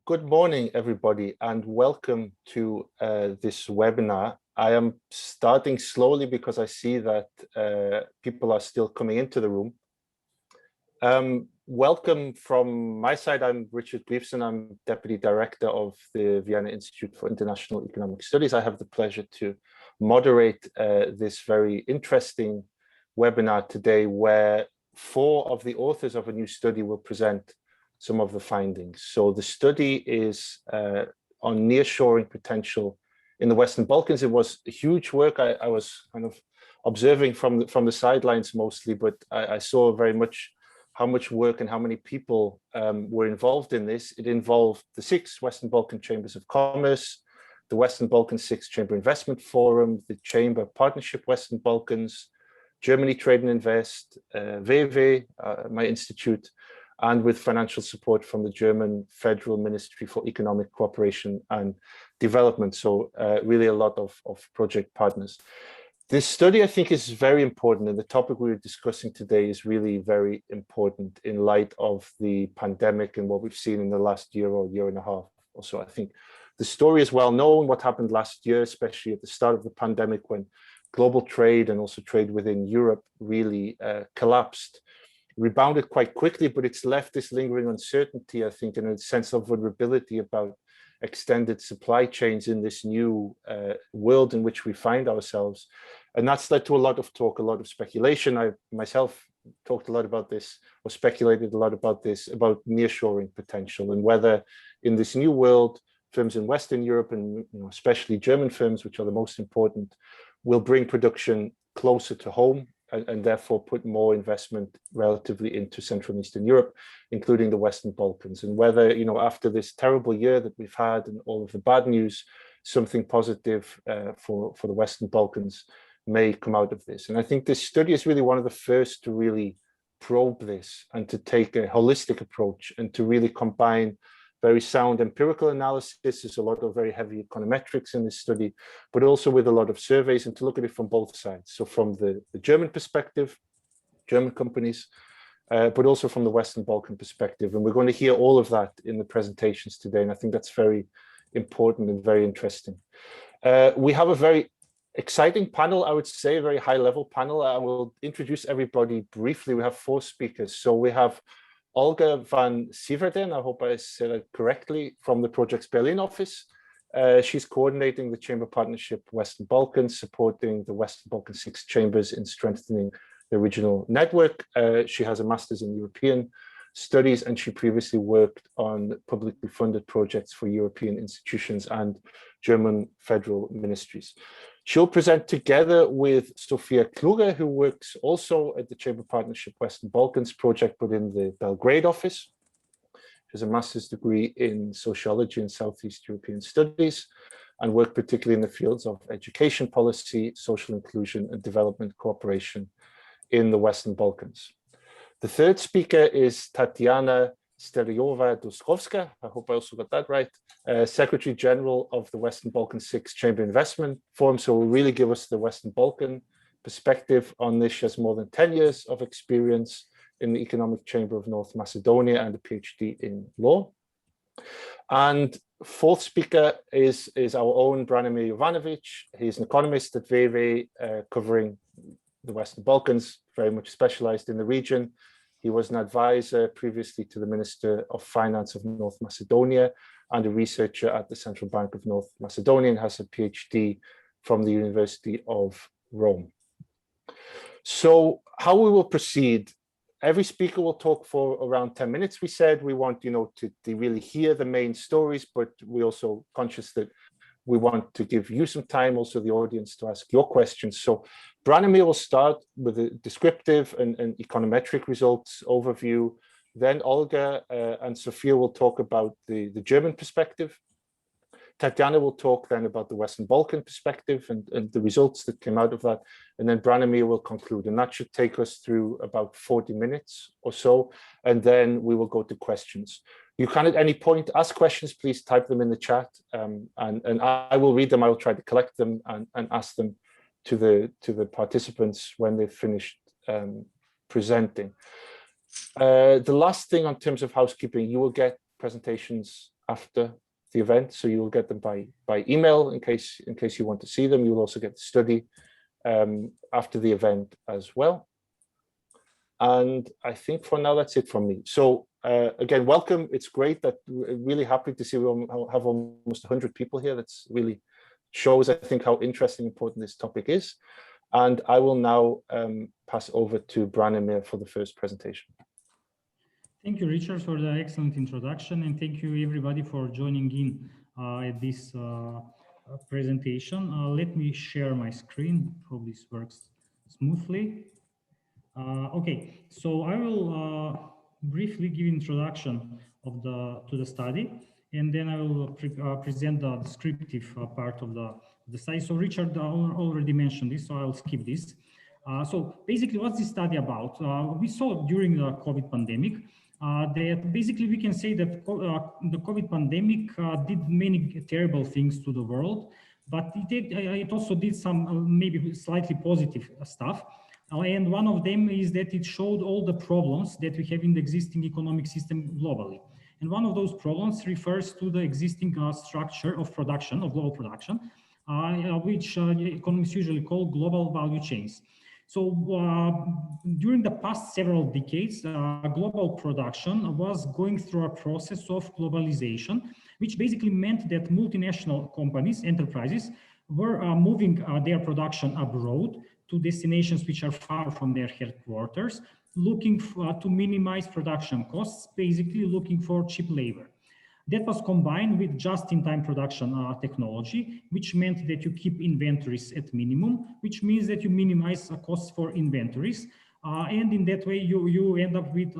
Good morning, everybody, and welcome to this webinar. I am starting slowly because I see that people are still coming into the room. Welcome from my side. I'm Richard Griefson. I'm Deputy Director of the Vienna Institute for International Economic Studies. I have the pleasure to moderate this very interesting webinar today, where 4 of the authors of a new study will present some of the findings. So the study is on nearshoring potential in the Western Balkans. It was huge work. I was kind of observing from the sidelines mostly, but I saw very much how much work and how many people were involved in this. It involved the 6 Western Balkan Chambers of Commerce, the Western Balkan 6 Chamber Investment Forum, the Chamber Partnership Western Balkans, Germany Trade and Invest, WW, my institute, and with financial support from the German Federal Ministry for Economic Cooperation and Development. So really a lot of project partners. This study, I think, is very important, and the topic we're discussing today is really very important in light of the pandemic and what we've seen in the last year or year and a half or so. I think the story is well known, what happened last year, especially at the start of the pandemic, when global trade and also trade within Europe really collapsed. Rebounded quite quickly, but it's left this lingering uncertainty, I think, and a sense of vulnerability about extended supply chains in this new world in which we find ourselves. And that's led to a lot of talk, a lot of speculation. I myself talked a lot about this, or speculated a lot about this, about nearshoring potential, and whether in this new world, firms in Western Europe, and especially German firms, which are the most important, will bring production closer to home, and therefore put more investment relatively into Central and Eastern Europe, including the Western Balkans, and whether, after this terrible year that we've had and all of the bad news, something positive for the Western Balkans may come out of this. And I think this study is really one of the first to really probe this and to take a holistic approach and to really combine very sound empirical analysis. There's a lot of very heavy econometrics in this study, but also with a lot of surveys, and to look at it from both sides. So from the German perspective, German companies, but also from the Western Balkan perspective. And we're going to hear all of that in the presentations today. And I think that's very important and very interesting. We have a very exciting panel, I would say, a very high level panel. I will introduce everybody briefly. We have 4 speakers. So we have Olga van Sieverden, I hope I said it correctly, from the Projects Berlin office. She's coordinating the Chamber Partnership Western Balkans, supporting the Western Balkan 6 chambers in strengthening the regional network. She has a master's in European studies, and she previously worked on publicly funded projects for European institutions and German federal ministries. She'll present together with Sofia Kluge, who works also at the Chamber Partnership Western Balkans project, but in the Belgrade office. She has a master's degree in sociology and Southeast European studies, and worked particularly in the fields of education policy, social inclusion, and development cooperation in the Western Balkans. The third speaker is Tatiana Steryova-Duskovska, I hope I also got that right, Secretary General of the Western Balkan 6 Chamber Investment Forum. So will really give us the Western Balkan perspective on this. She has more than 10 years of experience in the Economic Chamber of North Macedonia and a PhD in law. And fourth speaker is our own Branimir Jovanovic. He's an economist at WW, covering the Western Balkans, very much specialized in the region. He was an advisor previously to the Minister of Finance of North Macedonia and a researcher at the Central Bank of North Macedonia, and has a PhD from the University of Rome. So how we will proceed, every speaker will talk for around 10 minutes. We said we want to really hear the main stories, but we're also conscious that we want to give you some time, also the audience, to ask your questions. So Branimir will start with a descriptive and econometric results overview. Then Olga and Sofia will talk about the German perspective. Tatiana will talk then about the Western Balkan perspective and the results that came out of that. And then Branimir will conclude. And that should take us through about 40 minutes or so. And then we will go to questions. You can at any point ask questions, please type them in the chat. And I will read them. I will try to collect them and ask them to the participants when they've finished presenting. The last thing in terms of housekeeping, you will get presentations after the event, so you will get them by email in case you want to see them. You will also get the study after the event as well. And I think for now that's it from me. So again, welcome. It's great that we're really happy to see we have almost 100 people here. That's really shows, I think, how interesting and important this topic is. And I will now pass over to Branimir for the first presentation. Thank you, Richard, for the excellent introduction, and thank you everybody for joining in at this presentation. Let me share my screen. Hope this works smoothly. Okay, so I will briefly give introduction of to the study, and then I will present the descriptive part of the study. So Richard already mentioned this, so I'll skip this. So basically, what's this study about? We saw during the COVID pandemic that basically we can say that the COVID pandemic did many terrible things to the world, but it also did some maybe slightly positive stuff. And one of them is that it showed all the problems that we have in the existing economic system globally. And one of those problems refers to the existing structure of production, of global production, which economists usually call global value chains. So during the past several decades, global production was going through a process of globalization, which basically meant that multinational companies, enterprises, were moving their production abroad to destinations which are far from their headquarters, looking to minimize production costs, basically looking for cheap labor. That was combined with just-in-time production technology, which meant that you keep inventories at minimum, which means that you minimize costs for inventories. And in that way, you end up with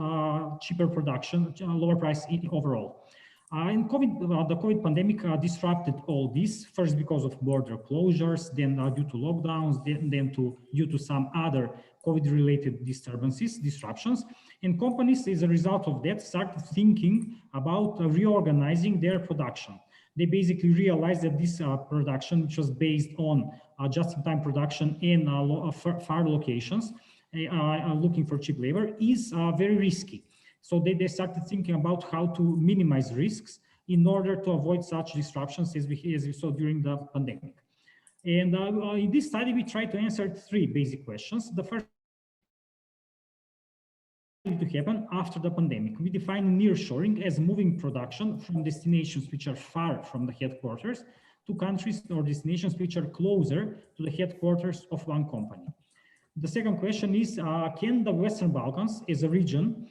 cheaper production, lower price overall. And the COVID pandemic disrupted all this, first because of border closures, then due to lockdowns, then due to some other COVID-related disruptions. And companies, as a result of that, started thinking about reorganizing their production. They basically realized that this production, which was based on just-in-time production in far locations, looking for cheap labor, is very risky. So they started thinking about how to minimize risks in order to avoid such disruptions as we saw during the pandemic. And in this study, we tried to answer three basic questions. The first to happen after the pandemic. We define nearshoring as moving production from destinations which are far from the headquarters to countries or destinations which are closer to the headquarters of one company. The second question is, can the Western Balkans as a region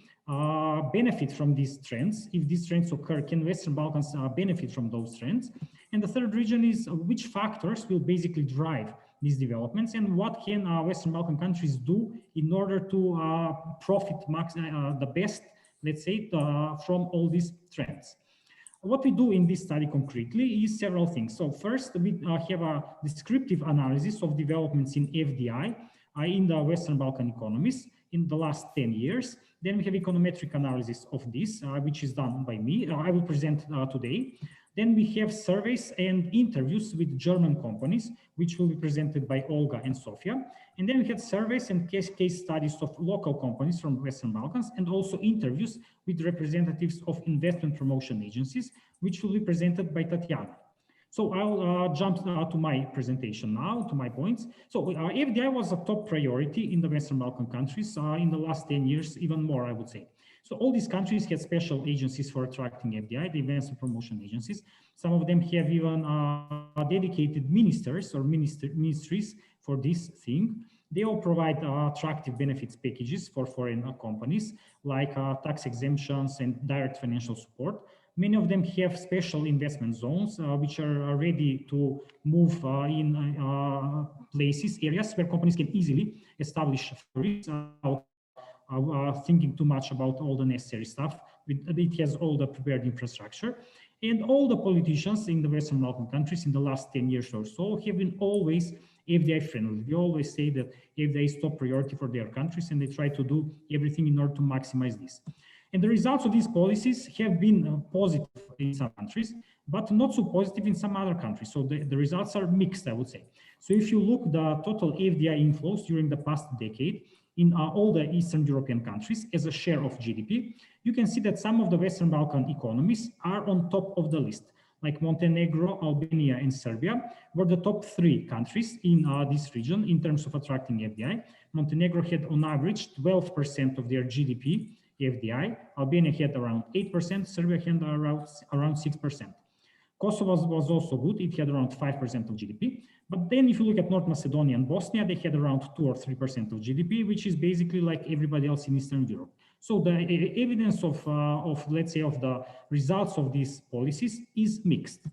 benefit from these trends? If these trends occur, can Western Balkans benefit from those trends? And the third region is, which factors will basically drive these developments, and what can Western Balkan countries do in order to profit the best, let's say, from all these trends? What we do in this study concretely is several things. So first, we have a descriptive analysis of developments in FDI in the Western Balkan economies in the last 10 years. Then we have econometric analysis of this, which is done by me. I will present today. Then we have surveys and interviews with German companies, which will be presented by Olga and Sofia. And then we have surveys and case studies of local companies from Western Balkans, and also interviews with representatives of investment promotion agencies, which will be presented by Tatiana. So I'll jump to my presentation now, to my points. So FDI was a top priority in the Western Balkan countries in the last 10 years, even more, I would say. So all these countries had special agencies for attracting FDI, the investment promotion agencies. Some of them have even dedicated ministers or ministries for this thing. They all provide attractive benefits packages for foreign companies, like tax exemptions and direct financial support. Many of them have special investment zones, which are ready to move in places, areas where companies can easily establish factories without thinking too much about all the necessary stuff. It has all the prepared infrastructure. And all the politicians in the Western Balkan countries in the last 10 years or so have been always FDI friendly. They always say that FDI is top priority for their countries, and they try to do everything in order to maximize this. And the results of these policies have been positive in some countries, but not so positive in some other countries. So the results are mixed, I would say. So if you look the total FDI inflows during the past decade, in all the Eastern European countries as a share of GDP, you can see that some of the Western Balkan economies are on top of the list, like Montenegro, Albania, and Serbia were the top 3 countries in this region in terms of attracting FDI. Montenegro had on average 12% of their GDP FDI. Albania had around 8%, Serbia had around 6%. Kosovo was also good, it had around 5% of GDP. But then if you look at North Macedonia and Bosnia, they had around 2 or 3% of GDP, which is basically like everybody else in Eastern Europe. So the evidence of let's say, of the results of these policies is mixed.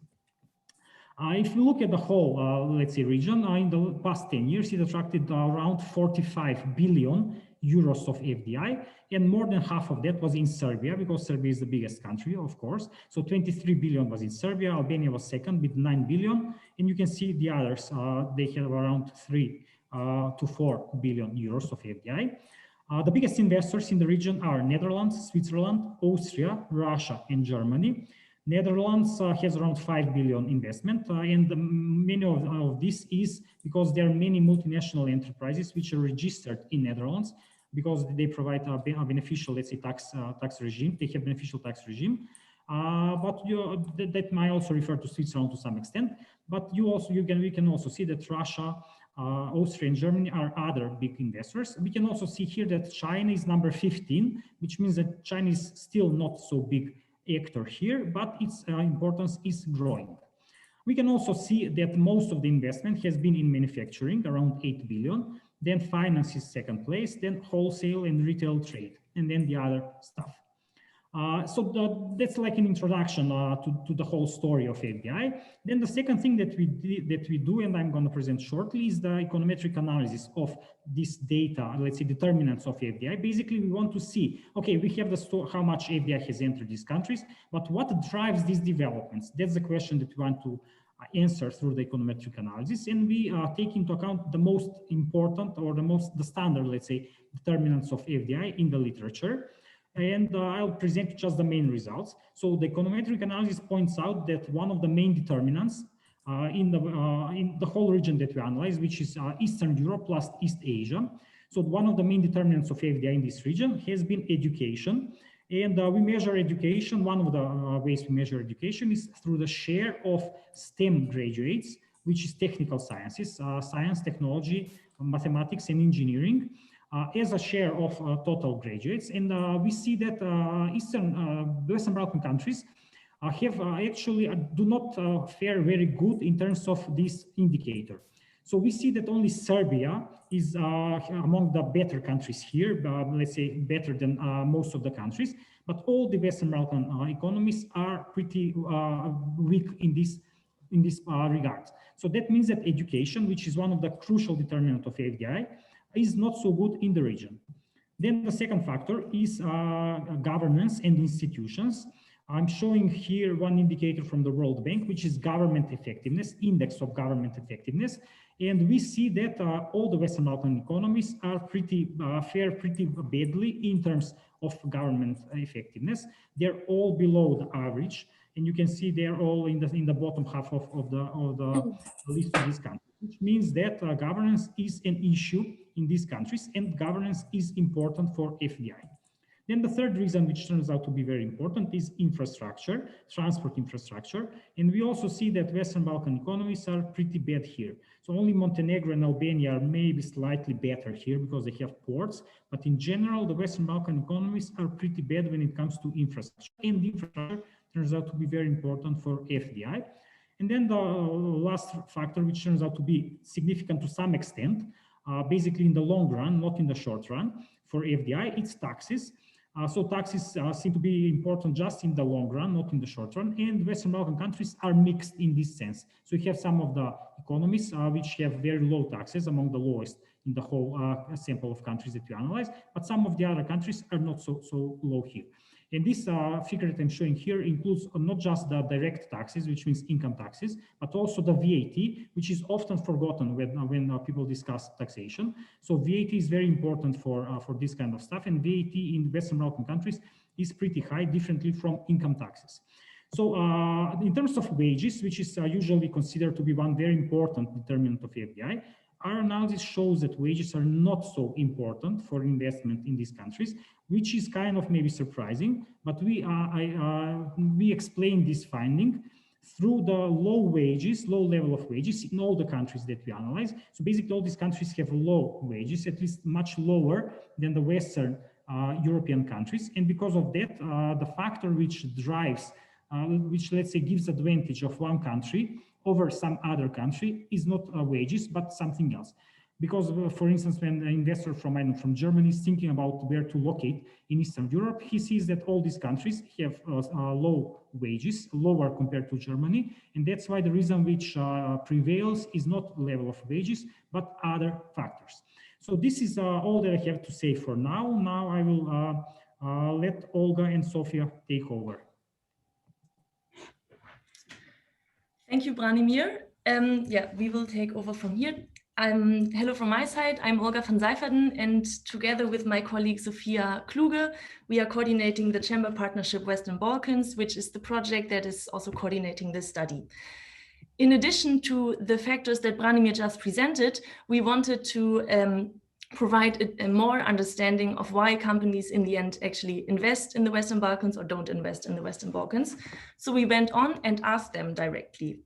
If you look at the whole, let's say, region, in the past 10 years, it attracted around 45 billion euros of FDI, and more than half of that was in Serbia, because Serbia is the biggest country, of course. So 23 billion was in Serbia, Albania was second with 9 billion, and you can see the others, they have around 3 to 4 billion euros of FDI. The biggest investors in the region are Netherlands, Switzerland, Austria, Russia, and Germany. Netherlands has around 5 billion investment, and many of this is because there are many multinational enterprises which are registered in Netherlands, because they provide a beneficial, let's say, tax regime. They have beneficial tax regime, but that might also refer to Switzerland to some extent. But we can also see that Russia, Austria, and Germany are other big investors. We can also see here that China is number 15, which means that China is still not so big actor here, but its importance is growing. We can also see that most of the investment has been in manufacturing, around 8 billion, then finance is second place, then wholesale and retail trade, and then the other stuff. That's like an introduction to the whole story of FDI. Then the second thing that we do, and I'm going to present shortly, is the econometric analysis of this data, let's say determinants of FDI. Basically, we want to see, okay, we have how much FDI has entered these countries, but what drives these developments? That's the question that we want to answer through the econometric analysis, and we take into account the most important, or the standard, let's say, determinants of FDI in the literature. And I'll present just the main results. So the econometric analysis points out that one of the main determinants in the whole region that we analyze, which is Eastern Europe plus East Asia. So one of the main determinants of FDI in this region has been education. And we measure education. One of the ways we measure education is through the share of STEM graduates, which is technical sciences, science, technology, mathematics, and engineering, as a share of total graduates. And we see that Western Balkan countries have actually do not fare very good in terms of this indicator. So we see that only Serbia is among the better countries here, let's say better than most of the countries, but all the Western Balkan economies are pretty weak in this regard. So that means that education, which is one of the crucial determinants of FDI, is not so good in the region. Then the second factor is governance and institutions. I'm showing here one indicator from the World Bank, which is government effectiveness, index of government effectiveness. And we see that all the Western Balkan economies are fare pretty badly in terms of government effectiveness. They're all below the average. And you can see they're all in the bottom half of the list of these countries, which means that governance is an issue in these countries, and governance is important for FDI. Then the third reason, which turns out to be very important, is infrastructure, transport infrastructure. And we also see that Western Balkan economies are pretty bad here. So only Montenegro and Albania are maybe slightly better here because they have ports. But in general, the Western Balkan economies are pretty bad when it comes to infrastructure. And infrastructure turns out to be very important for FDI. And then the last factor, which turns out to be significant to some extent, basically in the long run, not in the short run, for FDI, it's taxes. So taxes seem to be important just in the long run, not in the short run. And Western Balkan countries are mixed in this sense. So you have some of the economies which have very low taxes, among the lowest in the whole sample of countries that you analyze. But some of the other countries are not so low here. And this figure that I'm showing here includes not just the direct taxes, which means income taxes, but also the VAT, which is often forgotten when people discuss taxation. So VAT is very important for this kind of stuff, and VAT in Western Balkan countries is pretty high, differently from income taxes. So in terms of wages, which is usually considered to be one very important determinant of FDI, our analysis shows that wages are not so important for investment in these countries, which is kind of maybe surprising, but we explain this finding through the low level of wages in all the countries that we analyze. So basically all these countries have low wages, at least much lower than the Western European countries. And because of that, the factor which drives, which let's say gives advantage of one country over some other country is not wages, but something else. Because, for instance, when an investor from Germany is thinking about where to locate in Eastern Europe, he sees that all these countries have low wages, lower compared to Germany. And that's why the reason which prevails is not level of wages, but other factors. So this is all that I have to say for now. Now I will let Olga and Sofia take over. Thank you, Branimir. Yeah, we will take over from here. Hello from my side, I'm Olga van Seiferden, and together with my colleague Sophia Kluge, we are coordinating the Chamber Partnership Western Balkans, which is the project that is also coordinating this study. In addition to the factors that Branimir just presented, we wanted to provide a more understanding of why companies in the end actually invest in the Western Balkans or don't invest in the Western Balkans. So we went on and asked them directly.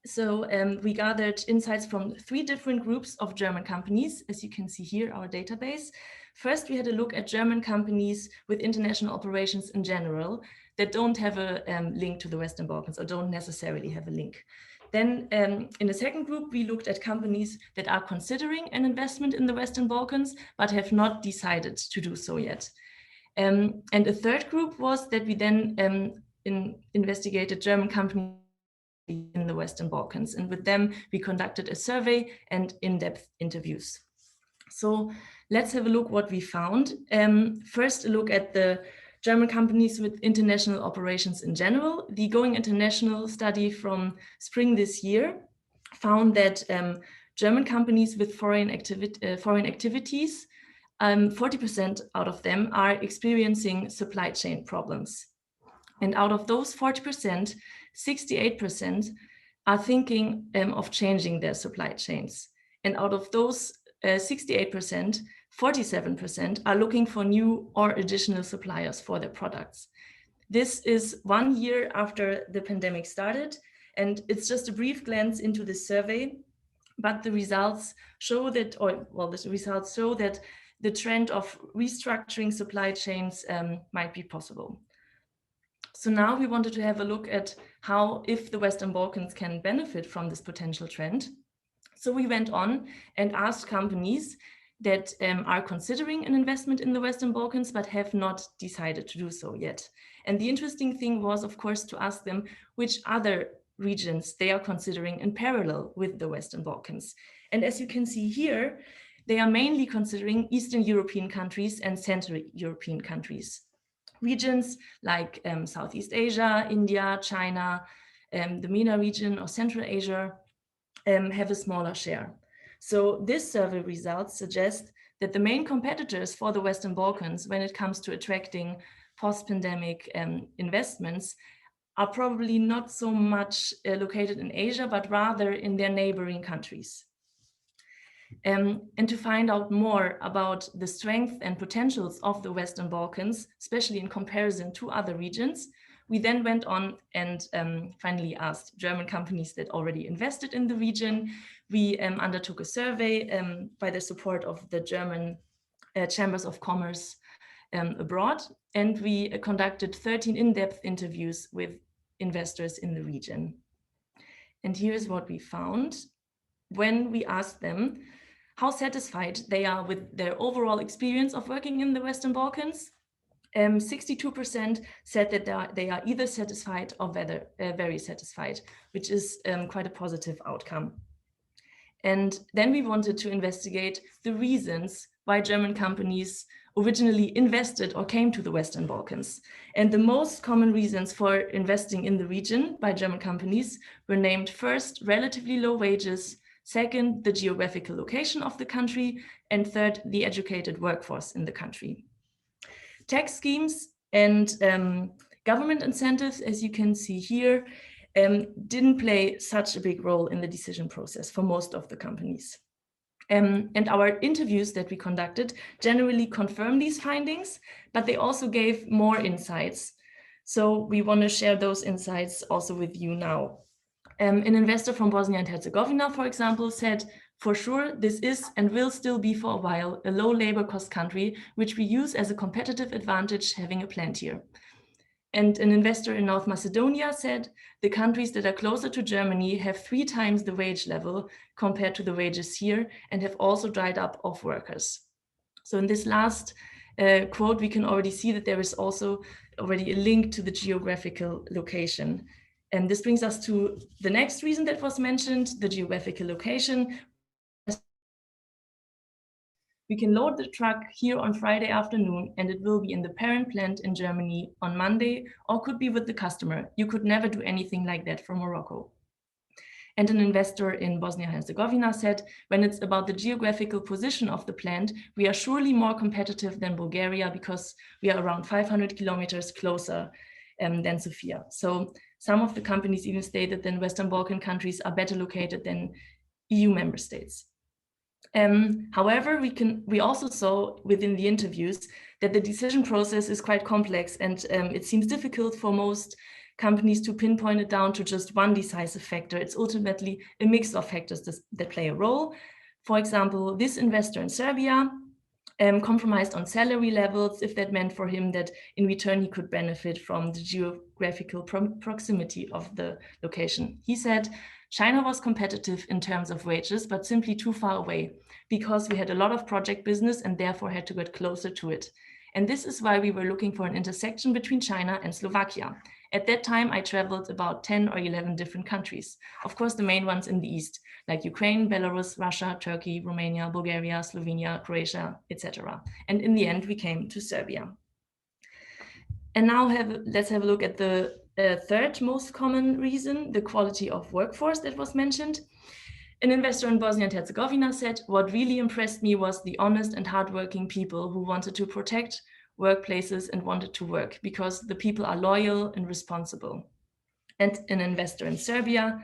So we gathered insights from 3 different groups of German companies, as you can see here, our database. First, we had a look at German companies with international operations in general that don't have a link to the Western Balkans or don't necessarily have a link. Then in the second group, we looked at companies that are considering an investment in the Western Balkans, but have not decided to do so yet. And the third group was that we then investigated German companies in the Western Balkans, and with them we conducted a survey and in-depth interviews. So let's have a look what we found. First, a look at the German companies with international operations in general. The Going International study from spring this year found that German companies with foreign activities, 40% out of them are experiencing supply chain problems. And out of those 40%, 68% are thinking of changing their supply chains. And out of those 68%, 47% are looking for new or additional suppliers for their products. This is 1 year after the pandemic started, and it's just a brief glance into this survey, but the results show that, the trend of restructuring supply chains might be possible. So now we wanted to have a look at how, if the Western Balkans can benefit from this potential trend. So we went on and asked companies that are considering an investment in the Western Balkans, but have not decided to do so yet. And the interesting thing was, of course, to ask them which other regions they are considering in parallel with the Western Balkans. And as you can see here, they are mainly considering Eastern European countries and Central European countries. Regions like Southeast Asia, India, China, the MENA region or Central Asia have a smaller share. So this survey results suggest that the main competitors for the Western Balkans when it comes to attracting post-pandemic investments are probably not so much located in Asia, but rather in their neighboring countries. And to find out more about the strength and potentials of the Western Balkans, especially in comparison to other regions, we then went on and finally asked German companies that already invested in the region. We undertook a survey by the support of the German Chambers of Commerce abroad, and we conducted 13 in-depth interviews with investors in the region. And here's what we found. When we asked them how satisfied they are with their overall experience of working in the Western Balkans, 62% said that they are either satisfied or very satisfied, which is quite a positive outcome. And then we wanted to investigate the reasons why German companies originally invested or came to the Western Balkans. And the most common reasons for investing in the region by German companies were named: first, relatively low wages; second, the geographical location of the country; and third, the educated workforce in the country. Tax schemes and government incentives, as you can see here, didn't play such a big role in the decision process for most of the companies. And our interviews that we conducted generally confirm these findings, but they also gave more insights. So we want to share those insights also with you now. An investor from Bosnia and Herzegovina, for example, said, for sure, this is and will still be for a while a low labor cost country, which we use as a competitive advantage having a plant here. And an investor in North Macedonia said, the countries that are closer to Germany have 3 times the wage level compared to the wages here and have also dried up of workers. So in this last quote, we can already see that there is also already a link to the geographical location. And this brings us to the next reason that was mentioned, the geographical location. We can load the truck here on Friday afternoon and it will be in the parent plant in Germany on Monday, or could be with the customer. You could never do anything like that from Morocco. And an investor in Bosnia and Herzegovina said, when it's about the geographical position of the plant, we are surely more competitive than Bulgaria because we are around 500 kilometers closer than Sofia. So some of the companies even stated that Western Balkan countries are better located than EU member states. However, we also saw within the interviews that the decision process is quite complex, and it seems difficult for most companies to pinpoint it down to just one decisive factor. It's ultimately a mix of factors that play a role. For example, this investor in Serbia compromised on salary levels if that meant for him that in return he could benefit from the geographical proximity of the location. He said, China was competitive in terms of wages, but simply too far away because we had a lot of project business and therefore had to get closer to it. And this is why we were looking for an intersection between China and Slovakia. At that time, I traveled about 10 or 11 different countries. Of course, the main ones in the East, like Ukraine, Belarus, Russia, Turkey, Romania, Bulgaria, Slovenia, Croatia, etc. And in the end, we came to Serbia. And now let's have a look at the third most common reason, the quality of workforce that was mentioned. An investor in Bosnia and Herzegovina said, what really impressed me was the honest and hardworking people who wanted to protect workplaces and wanted to work because the people are loyal and responsible. And an investor in Serbia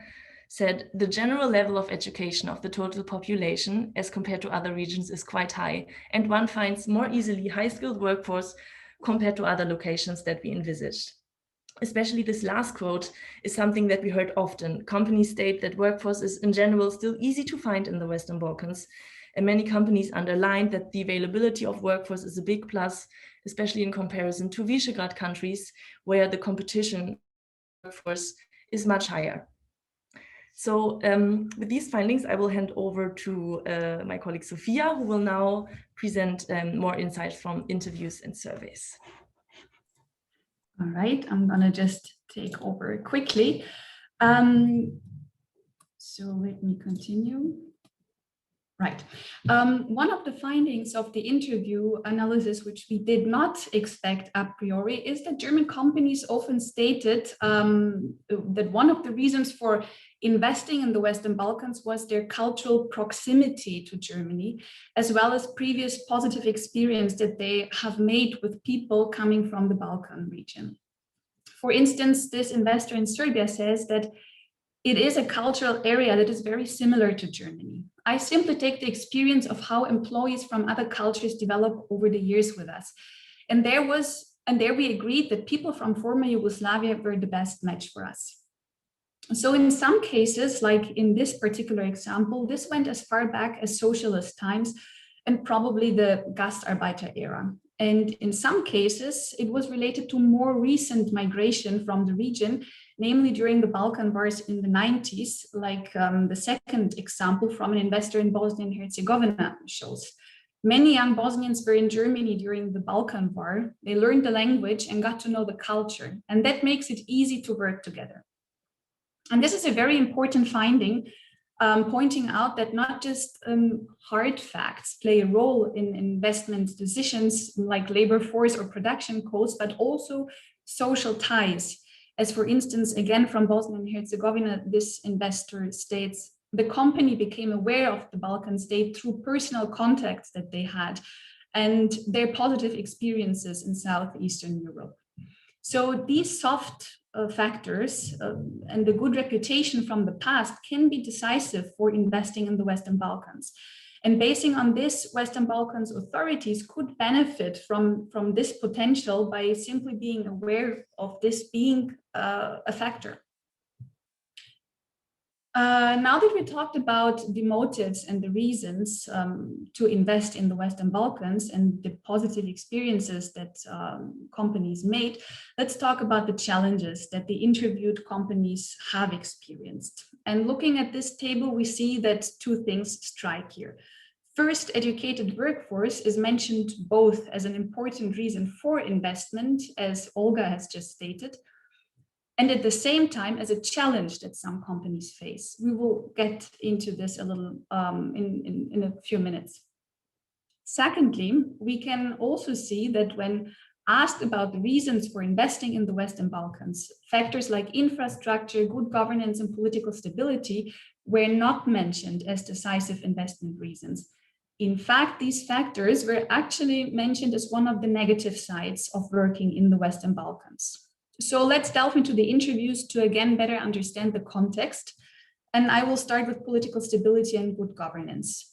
said, the general level of education of the total population as compared to other regions is quite high, and one finds more easily high-skilled workforce compared to other locations that we envisaged. Especially this last quote is something that we heard often. Companies state that workforce is in general still easy to find in the Western Balkans, and many companies underlined that the availability of workforce is a big plus, especially in comparison to Visegrad countries, where the competition workforce is much higher. So with these findings, I will hand over to my colleague Sophia, who will now present more insights from interviews and surveys. All right, I'm gonna just take over quickly. So let me continue. Right. One of the findings of the interview analysis, which we did not expect a priori, is that German companies often stated that one of the reasons for investing in the Western Balkans was their cultural proximity to Germany, as well as previous positive experience that they have made with people coming from the Balkan region. For instance, this investor in Serbia says that it is a cultural area that is very similar to Germany. I simply take the experience of how employees from other cultures develop over the years with us. And there we agreed that people from former Yugoslavia were the best match for us. So in some cases, like in this particular example, this went as far back as socialist times and probably the Gastarbeiter era. And in some cases, it was related to more recent migration from the region, namely during the Balkan Wars in the 90s, like the second example from an investor in Bosnia and Herzegovina shows. Many young Bosnians were in Germany during the Balkan War. They learned the language and got to know the culture, and that makes it easy to work together. And this is a very important finding, pointing out that not just hard facts play a role in investment decisions like labor force or production costs, but also social ties. As for instance, again, from Bosnia and Herzegovina, this investor states, the company became aware of the Balkan state through personal contacts that they had and their positive experiences in Southeastern Europe. So these soft factors and the good reputation from the past can be decisive for investing in the Western Balkans. And basing on this, Western Balkans authorities could benefit from this potential by simply being aware of this being a factor. Now that we talked about the motives and the reasons to invest in the Western Balkans and the positive experiences that companies made, let's talk about the challenges that the interviewed companies have experienced. And looking at this table, we see that two things strike here. First, educated workforce is mentioned both as an important reason for investment, as Olga has just stated, and at the same time as a challenge that some companies face. We will get into this a little in a few minutes. Secondly, we can also see that when asked about the reasons for investing in the Western Balkans, factors like infrastructure, good governance, and political stability were not mentioned as decisive investment reasons. In fact, these factors were actually mentioned as one of the negative sides of working in the Western Balkans. So let's delve into the interviews to again better understand the context. And I will start with political stability and good governance.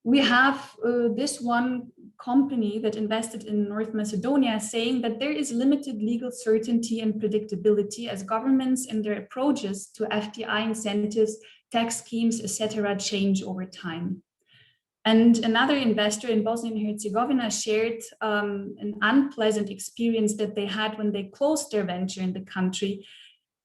We have this one company that invested in North Macedonia saying that there is limited legal certainty and predictability as governments and their approaches to FDI incentives, tax schemes, etc. change over time. And another investor in Bosnia and Herzegovina shared an unpleasant experience that they had when they closed their venture in the country.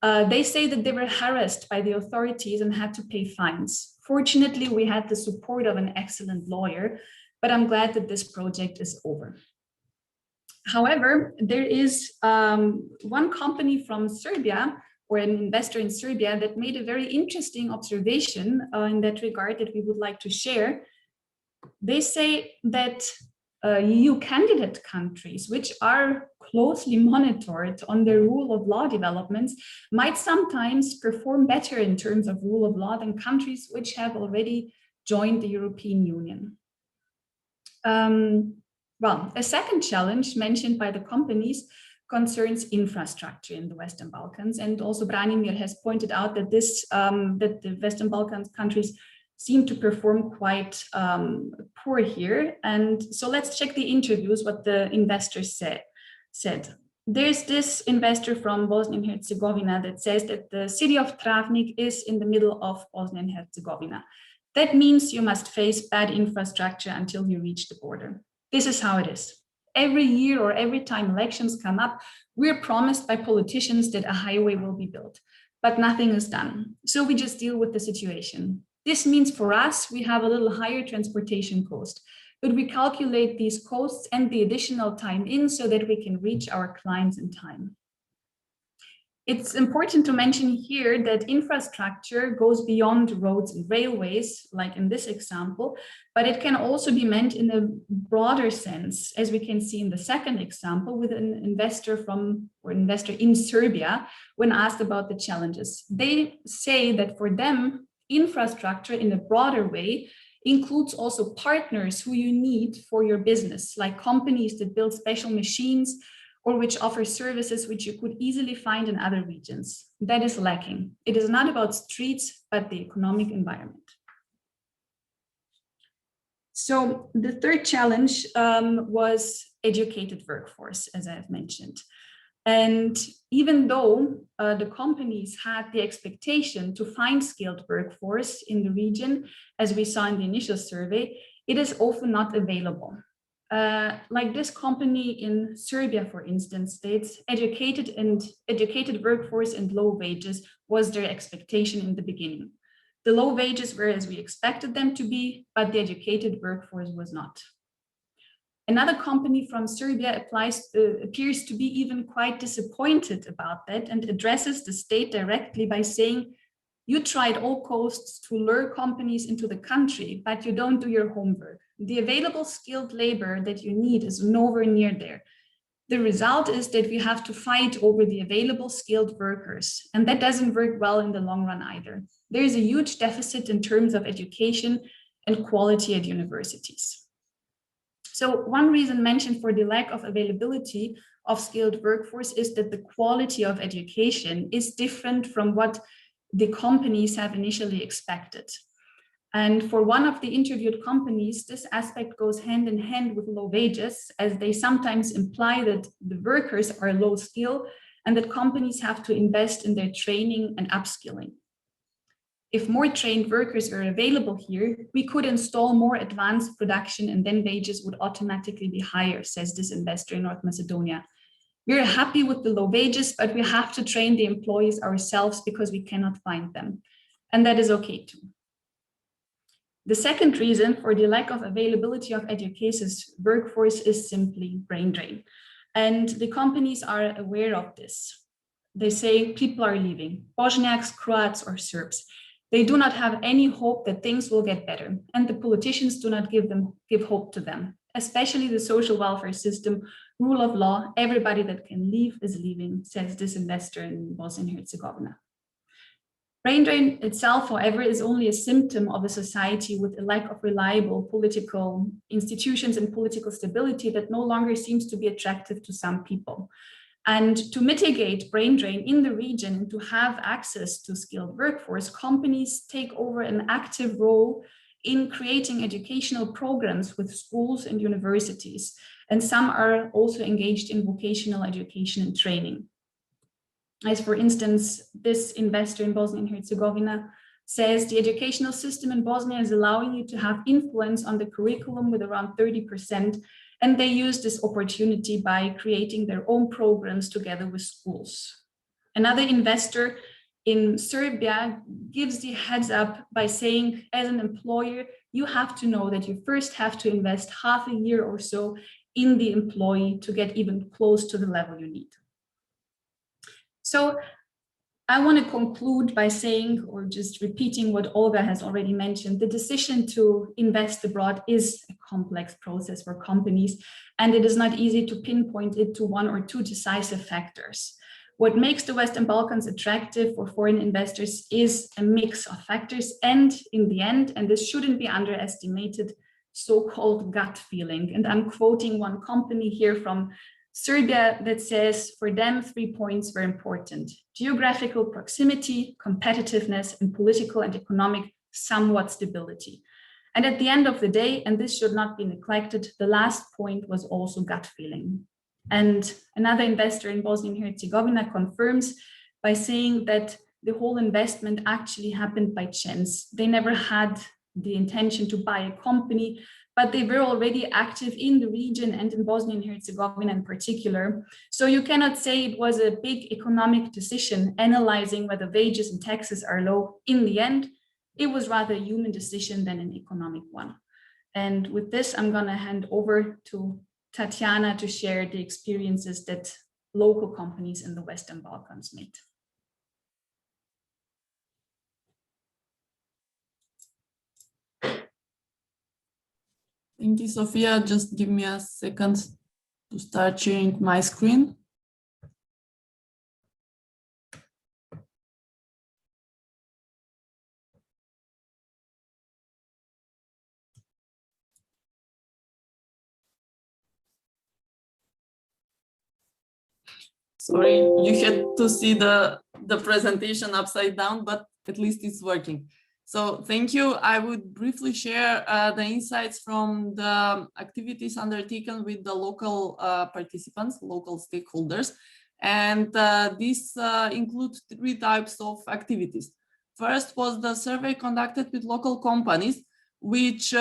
They say that they were harassed by the authorities and had to pay fines. Fortunately, we had the support of an excellent lawyer, but I'm glad that this project is over. However, there is one company from Serbia, or an investor in Serbia, that made a very interesting observation in that regard that we would like to share. They say that EU candidate countries, which are closely monitored on their rule of law developments, might sometimes perform better in terms of rule of law than countries which have already joined the European Union. Well, a second challenge mentioned by the companies concerns infrastructure in the Western Balkans, and also Branimir has pointed out that that the Western Balkans countries seem to perform quite poor here. And so let's check the interviews, what the investors said. There's this investor from Bosnia and Herzegovina that says that the city of Travnik is in the middle of Bosnia and Herzegovina. That means you must face bad infrastructure until you reach the border. This is how it is. Every year or every time elections come up, we're promised by politicians that a highway will be built, but nothing is done. So we just deal with the situation. This means for us, we have a little higher transportation cost, but we calculate these costs and the additional time in so that we can reach our clients in time. It's important to mention here that infrastructure goes beyond roads and railways, like in this example, but it can also be meant in a broader sense, as we can see in the second example with an investor in Serbia when asked about the challenges. They say that for them, infrastructure in a broader way includes also partners who you need for your business, like companies that build special machines or which offer services which you could easily find in other regions. That is lacking. It is not about streets, but the economic environment. So the third challenge was educated workforce, as I have mentioned. And even though the companies had the expectation to find skilled workforce in the region, as we saw in the initial survey, it is often not available. Like this company in Serbia, for instance, states educated workforce and low wages was their expectation in the beginning. The low wages were as we expected them to be, but the educated workforce was not. Another company from Serbia appears to be even quite disappointed about that and addresses the state directly by saying, you tried all costs to lure companies into the country, but you don't do your homework. The available skilled labor that you need is nowhere near there. The result is that we have to fight over the available skilled workers, and that doesn't work well in the long run either. There is a huge deficit in terms of education and quality at universities. So one reason mentioned for the lack of availability of skilled workforce is that the quality of education is different from what the companies have initially expected. And for one of the interviewed companies, this aspect goes hand in hand with low wages, as they sometimes imply that the workers are low skill and that companies have to invest in their training and upskilling. If more trained workers are available here, we could install more advanced production and then wages would automatically be higher, says this investor in North Macedonia. We're happy with the low wages, but we have to train the employees ourselves because we cannot find them. And that is okay too. The second reason for the lack of availability of educators workforce is simply brain drain. And the companies are aware of this. They say people are leaving, Bosniaks, Croats, or Serbs. They do not have any hope that things will get better. And the politicians do not give hope to them, especially the social welfare system, rule of law. Everybody that can leave is leaving, says this investor in Bosnia and Herzegovina. Brain drain itself, however, is only a symptom of a society with a lack of reliable political institutions and political stability that no longer seems to be attractive to some people. And to mitigate brain drain in the region and to have access to skilled workforce, companies take over an active role in creating educational programs with schools and universities. And some are also engaged in vocational education and training. As for instance, this investor in Bosnia and Herzegovina says the educational system in Bosnia is allowing you to have influence on the curriculum with around 30%, and they use this opportunity by creating their own programs together with schools. Another investor in Serbia gives the heads up by saying, as an employer, you have to know that you first have to invest half a year or so in the employee to get even close to the level you need. So I want to conclude by saying, or just repeating what Olga has already mentioned, the decision to invest abroad is a complex process for companies, and it is not easy to pinpoint it to one or two decisive factors. What makes the Western Balkans attractive for foreign investors is a mix of factors, and in the end, and this shouldn't be underestimated, so-called gut feeling. And I'm quoting one company here from Serbia that says for them 3 points were important: geographical proximity, competitiveness, and political and economic somewhat stability. And at the end of the day, and this should not be neglected, the last point was also gut feeling. And another investor in Bosnia and Herzegovina confirms by saying that the whole investment actually happened by chance. They never had the intention to buy a company, but they were already active in the region and in Bosnia and Herzegovina in particular. So you cannot say it was a big economic decision analyzing whether wages and taxes are low. In the end, it was rather a human decision than an economic one. And with this, I'm going to hand over to Tatiana to share the experiences that local companies in the Western Balkans made. Thank you, Sophia. Just give me a second to start sharing my screen. Sorry, you had to see the presentation upside down, but at least it's working. So thank you. I would briefly share the insights from the activities undertaken with the local participants, local stakeholders. And these include 3 types of activities. First was the survey conducted with local companies, which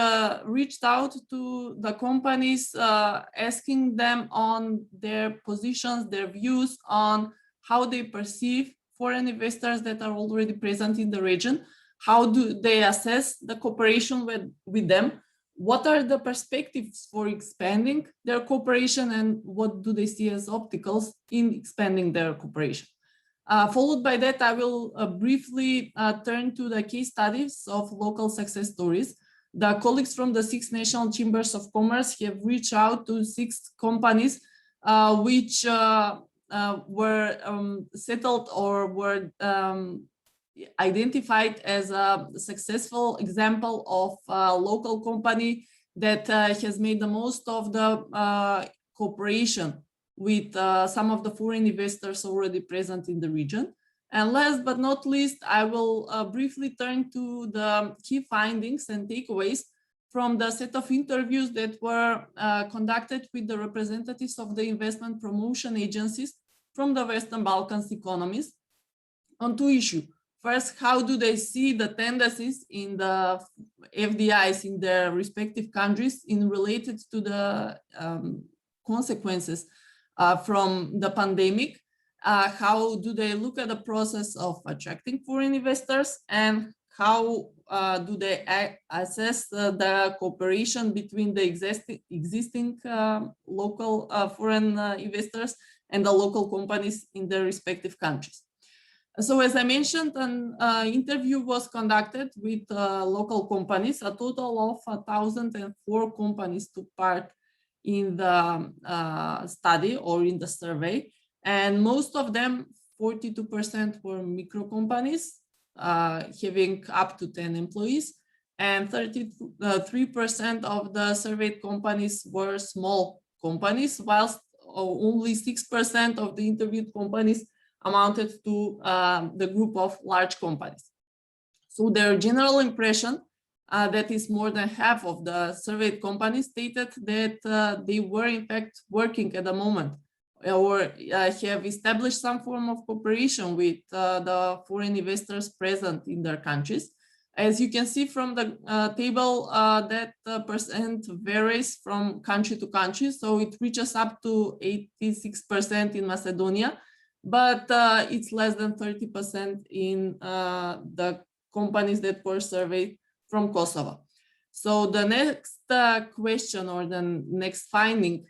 reached out to the companies, asking them on their positions, their views on how they perceive foreign investors that are already present in the region. How do they assess the cooperation with them? What are the perspectives for expanding their cooperation, and what do they see as obstacles in expanding their cooperation? Followed by that, I will briefly turn to the case studies of local success stories. The colleagues from the 6 national chambers of commerce have reached out to 6 companies which were settled or were identified as a successful example of a local company that has made the most of the cooperation with some of the foreign investors already present in the region. And last but not least, I will briefly turn to the key findings and takeaways from the set of interviews that were conducted with the representatives of the investment promotion agencies from the Western Balkans economies on two issues. First, how do they see the tendencies in the FDIs in their respective countries in related to the consequences from the pandemic? How do they look at the process of attracting foreign investors, and how do they assess the cooperation between the existing local foreign investors and the local companies in their respective countries? So as I mentioned, an interview was conducted with local companies. A total of 1,004 companies took part in the study or in the survey. And most of them, 42% were micro companies, having up to 10 employees, and 33% of the surveyed companies were small companies, whilst only 6% of the interviewed companies amounted to the group of large companies. So their general impression, that is more than half of the surveyed companies, stated that they were in fact working at the moment or have established some form of cooperation with the foreign investors present in their countries. As you can see from the table, that percent varies from country to country. So it reaches up to 86% in Macedonia, but it's less than 30% in the companies that were surveyed from Kosovo. So the next question or the next finding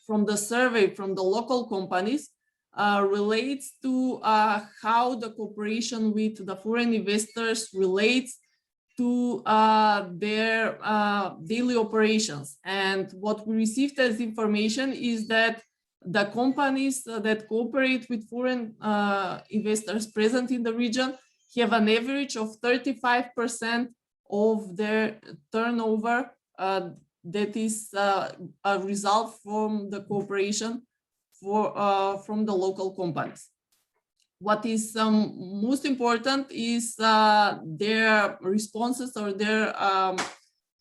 from the survey from the local companies relates to how the cooperation with the foreign investors relates to their daily operations. And what we received as information is that the companies that cooperate with foreign investors present in the region have an average of 35% of their turnover that is a result from the cooperation from the local companies. What is most important is their responses or their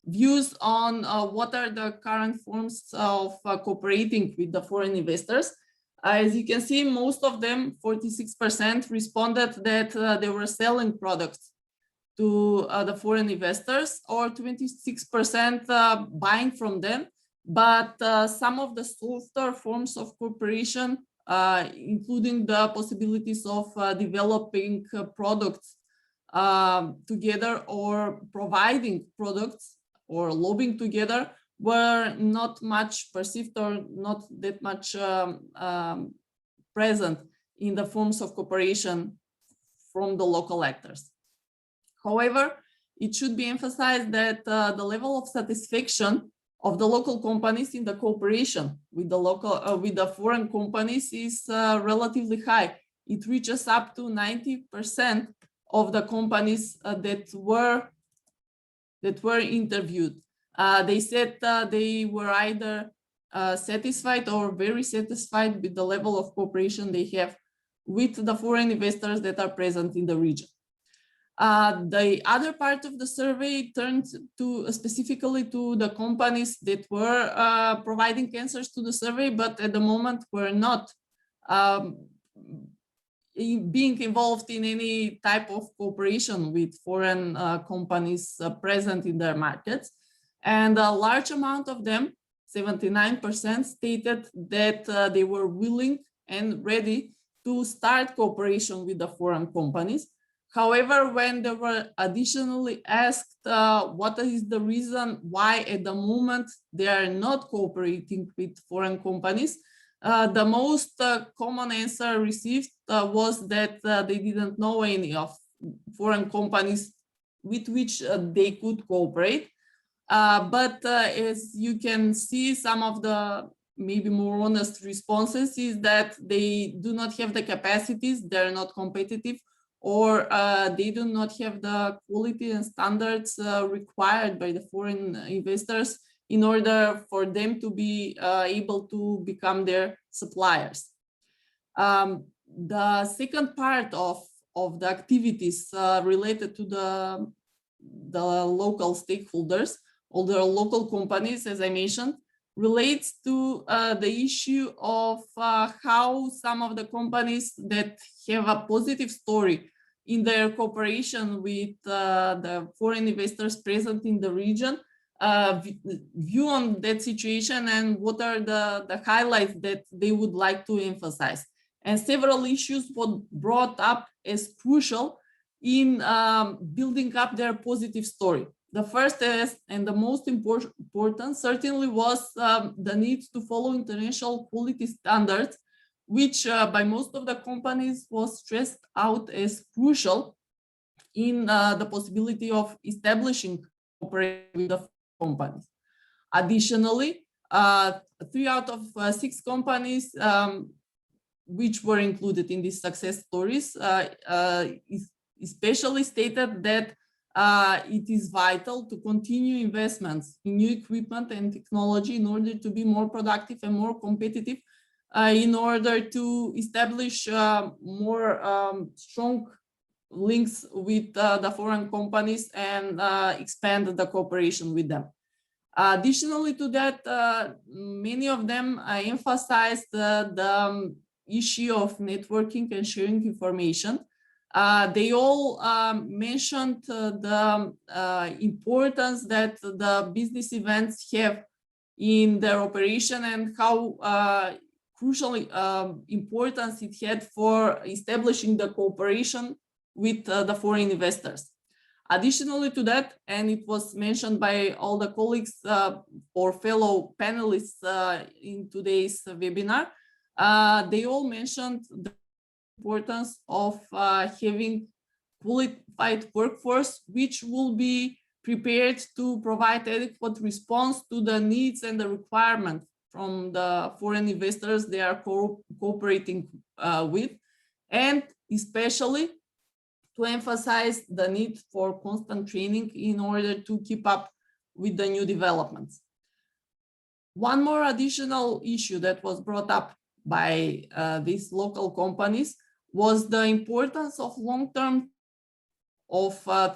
views on what are the current forms of cooperating with the foreign investors. As you can see, most of them, 46%, responded that they were selling products to the foreign investors, or 26% buying from them. But some of the softer forms of cooperation, including the possibilities of developing products together or providing products or lobbying together, were not much perceived or not that much present in the forms of cooperation from the local actors. However, it should be emphasized that the level of satisfaction of the local companies in the cooperation with the foreign companies is relatively high. It reaches up to 90% of the companies that were interviewed. They said they were either satisfied or very satisfied with the level of cooperation they have with the foreign investors that are present in the region. The other part of the survey turned to specifically to the companies that were providing answers to the survey, but at the moment were not being involved in any type of cooperation with foreign companies present in their markets. And a large amount of them, 79%, stated that they were willing and ready to start cooperation with the foreign companies. However, when they were additionally asked what is the reason why at the moment they are not cooperating with foreign companies, the most common answer received was that they didn't know any of foreign companies with which they could cooperate. But as you can see, some of the maybe more honest responses is that they do not have the capacities, they're not competitive, or they do not have the quality and standards required by the foreign investors in order for them to be able to become their suppliers. The second part of the activities related to the local stakeholders or the local companies, as I mentioned, relates to the issue of how some of the companies that have a positive story in their cooperation with the foreign investors present in the region view on that situation, and what are the highlights that they would like to emphasize. And several issues were brought up as crucial in building up their positive story. The first is, and the most important certainly, was the need to follow international quality standards, which by most of the companies was stressed out as crucial in the possibility of establishing cooperation with the companies. Additionally, 3 out of 6 companies which were included in these success stories especially stated that it is vital to continue investments in new equipment and technology in order to be more productive and more competitive, in order to establish more strong links with the foreign companies and expand the cooperation with them. Additionally to that, many of them emphasized the issue of networking and sharing information. They all mentioned the importance that the business events have in their operation and how crucial importance it had for establishing the cooperation with the foreign investors. Additionally to that, and it was mentioned by all the colleagues or fellow panelists in today's webinar, they all mentioned the importance of having qualified workforce which will be prepared to provide adequate response to the needs and the requirements from the foreign investors they are cooperating with, and especially to emphasize the need for constant training in order to keep up with the new developments. One more additional issue that was brought up by these local companies was the importance of long-term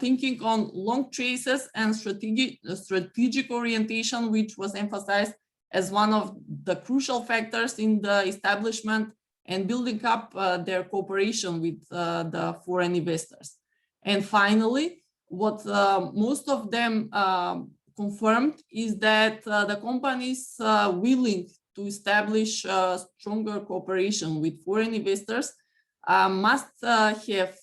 thinking on long traces and strategic orientation, which was emphasized as one of the crucial factors in the establishment and building up their cooperation with the foreign investors. And finally, what most of them confirmed is that the companies willing to establish stronger cooperation with foreign investors must have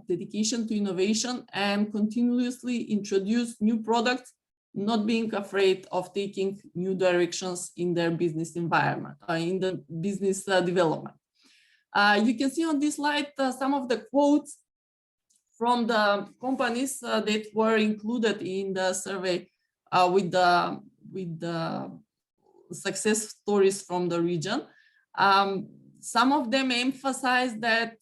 dedication to innovation and continuously introduce new products, not being afraid of taking new directions in their business environment, in the business development. You can see on this slide some of the quotes from the companies that were included in the survey with the success stories from the region. Some of them emphasize that,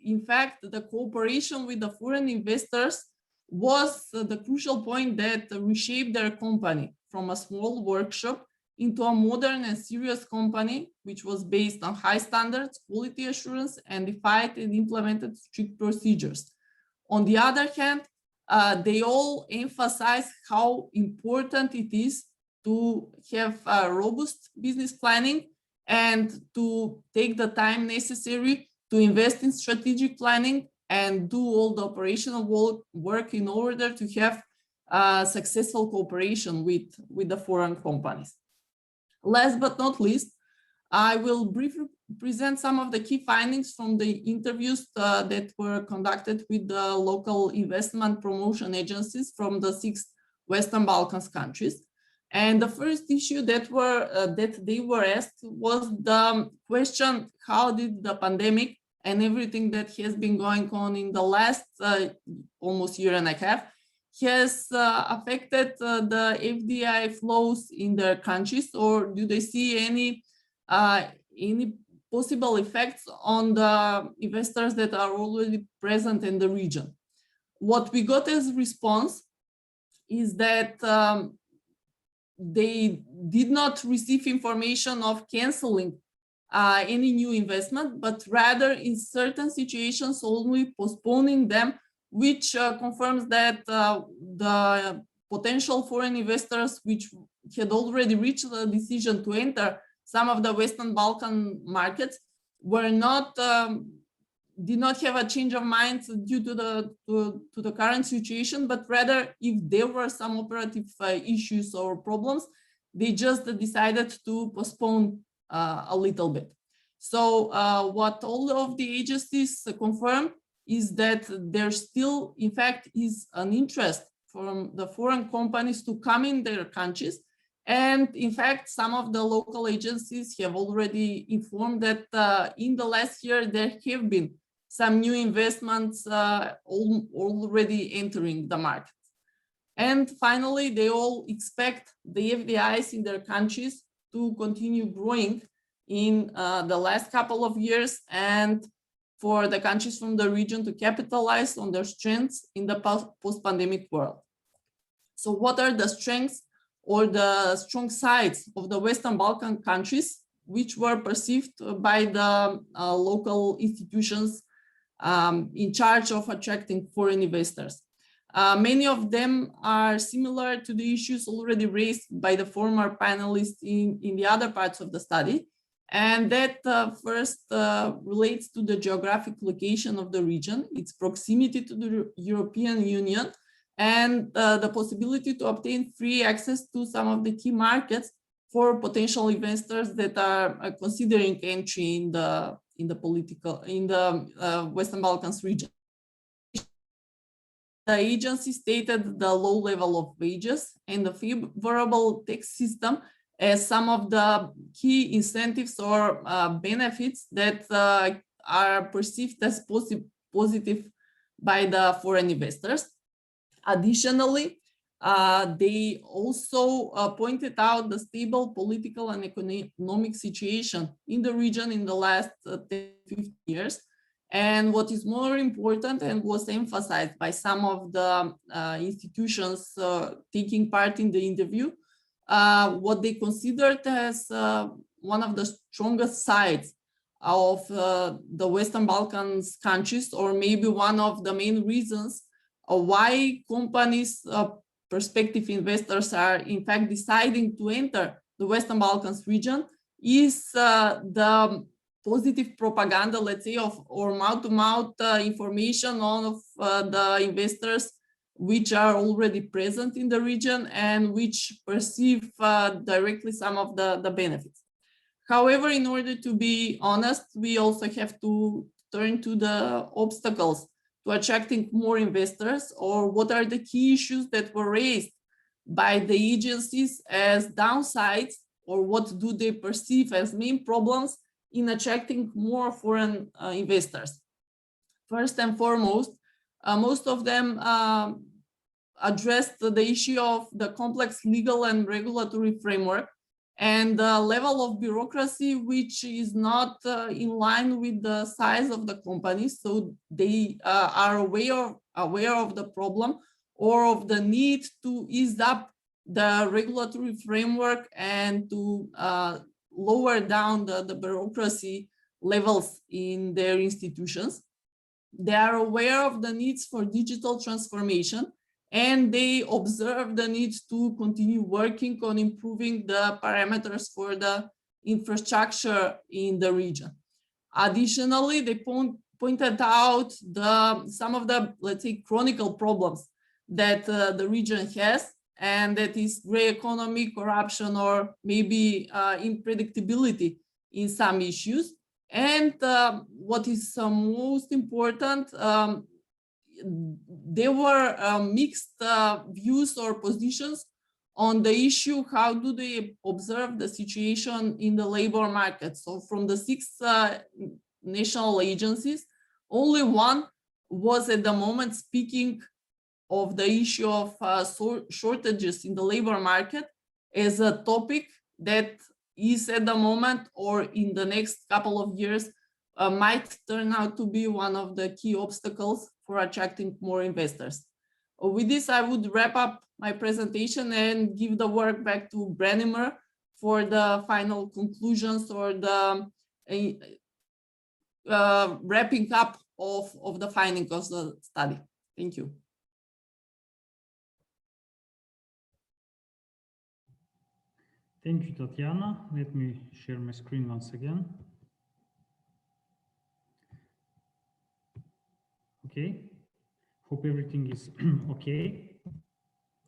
in fact, the cooperation with the foreign investors was the crucial point that reshaped their company from a small workshop into a modern and serious company, which was based on high standards, quality assurance, and defined and implemented strict procedures. On the other hand, they all emphasize how important it is to have a robust business planning and to take the time necessary to invest in strategic planning and do all the operational work in order to have successful cooperation with the foreign companies. Last but not least, I will briefly present some of the key findings from the interviews that were conducted with the local investment promotion agencies from the 6 Western Balkans countries. And the first issue that they were asked was the question: how did the pandemic and everything that has been going on in the last almost year and a half has affected the FDI flows in their countries, or do they see any possible effects on the investors that are already present in the region? What we got as response is that they did not receive information of canceling any new investment, but rather in certain situations only postponing them, which confirms that the potential foreign investors which had already reached the decision to enter some of the Western Balkan markets were not did not have a change of mind due to the current situation, but rather if there were some operative issues or problems, they just decided to postpone a little bit. So what all of the agencies confirm is that there still, in fact, is an interest from the foreign companies to come in their countries. And in fact, some of the local agencies have already informed that in the last year, there have been some new investments already entering the market. And finally, they all expect the FDIs in their countries to continue growing in the last couple of years, and for the countries from the region to capitalize on their strengths in the post-pandemic world. So what are the strengths or the strong sides of the Western Balkan countries, which were perceived by the local institutions in charge of attracting foreign investors? Many of them are similar to the issues already raised by the former panelists in the other parts of the study. And that first relates to the geographic location of the region, its proximity to the European Union, and the possibility to obtain free access to some of the key markets for potential investors that are considering entry in the Western Balkans region. The agency stated the low level of wages and the favorable tax system as some of the key incentives or benefits that are perceived as positive by the foreign investors. Additionally, they also pointed out the stable political and economic situation in the region in the last 10-15 years. And what is more important and was emphasized by some of the institutions taking part in the interview, what they considered as one of the strongest sides of the Western Balkans countries, or maybe one of the main reasons why companies, prospective investors are in fact deciding to enter the Western Balkans region, is the positive propaganda, let's say, or mouth-to-mouth information of the investors which are already present in the region and which perceive directly some of the benefits. However, in order to be honest, we also have to turn to the obstacles to attracting more investors, or what are the key issues that were raised by the agencies as downsides, or what do they perceive as main problems in attracting more foreign investors. First and foremost, most of them addressed the issue of the complex legal and regulatory framework and the level of bureaucracy, which is not in line with the size of the companies. So they are aware of the problem or of the need to ease up the regulatory framework and to lower down the bureaucracy levels in their institutions. They are aware of the needs for digital transformation, and they observe the need to continue working on improving the parameters for the infrastructure in the region. Additionally, they pointed out some of the, let's say, chronic problems that the region has, and that is gray economy, corruption, or maybe unpredictability in some issues. And what is most important, there were mixed views or positions on the issue, how do they observe the situation in the labor market. So from the 6 national agencies, only one was at the moment speaking of the issue of shortages in the labor market as a topic that is at the moment or in the next couple of years might turn out to be one of the key obstacles for attracting more investors. With this, I would wrap up my presentation and give the work back to Branimir for the final conclusions or the wrapping up of the finding of the study. Thank you. Thank you, Tatiana. Let me share my screen once again. Okay, hope everything is okay.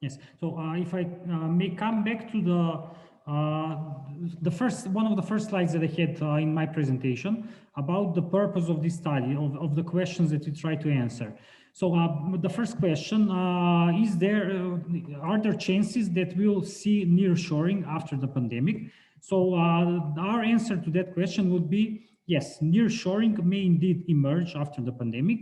Yes, so if I may come back to one of the first slides that I had in my presentation about the purpose of this study, of the questions that we try to answer. So the first question, are there chances that we'll see nearshoring after the pandemic? So our answer to that question would be, yes, nearshoring may indeed emerge after the pandemic.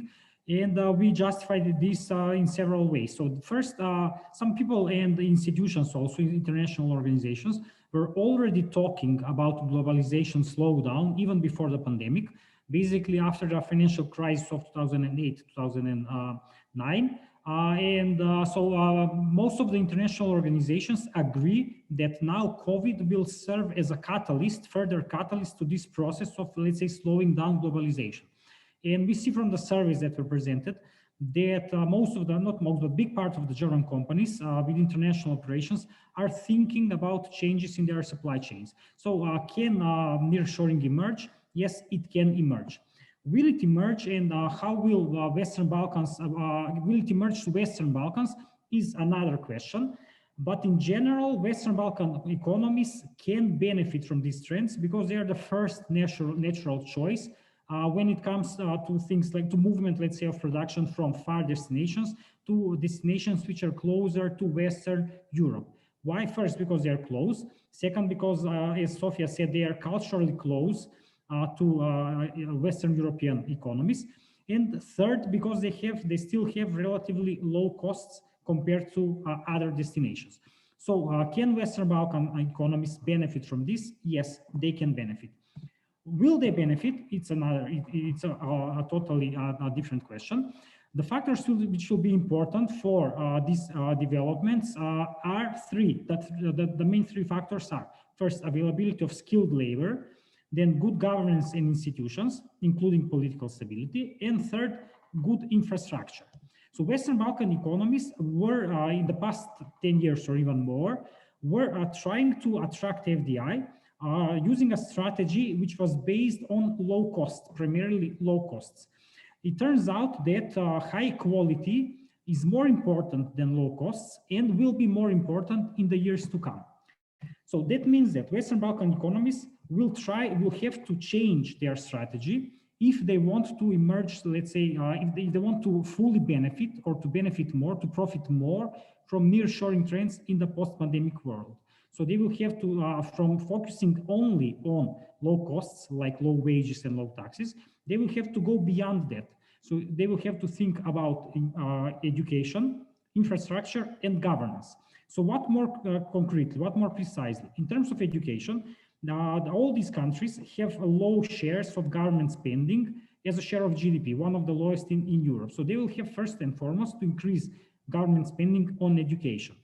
And we justified this in several ways. So first, some people and institutions, also international organizations, were already talking about globalization slowdown even before the pandemic. Basically, after the financial crisis of 2008, 2009. Most of the international organizations agree that now COVID will serve as a catalyst, further catalyst to this process of, let's say, slowing down globalization. And we see from the surveys that were presented that most of the, not most, but big part of the German companies with international operations are thinking about changes in their supply chains. So can nearshoring emerge? Yes, it can emerge. Will it emerge, and how will Western Balkans, will it emerge to Western Balkans is another question. But in general, Western Balkan economies can benefit from these trends because they are the first natural choice when it comes to things like to movement, let's say, of production from far destinations to destinations which are closer to Western Europe. Why? First, because they are close. Second, because as Sofia said, they are culturally close to Western European economies. And third, because they still have relatively low costs compared to other destinations. So can Western Balkan economies benefit from this? Yes, they can benefit. Will they benefit? It's a totally different question. The factors which will be important for these developments are three. The main three factors are: first, availability of skilled labor; then good governance and institutions, including political stability; and third, good infrastructure. So Western Balkan economies were, in the past 10 years or even more, were trying to attract FDI using a strategy which was based on low costs, primarily low costs. It turns out that high quality is more important than low costs and will be more important in the years to come. So that means that Western Balkan economies will have to change their strategy if they want to emerge, let's say, if they want to fully benefit or to benefit more, to profit more from nearshoring trends in the post-pandemic world. So they will have to, from focusing only on low costs, like low wages and low taxes, they will have to go beyond that. So they will have to think about education, infrastructure, and governance. So what more concretely, what more precisely? In terms of education, all these countries have low shares of government spending as a share of GDP, one of the lowest in Europe. So they will have first and foremost to increase government spending on education.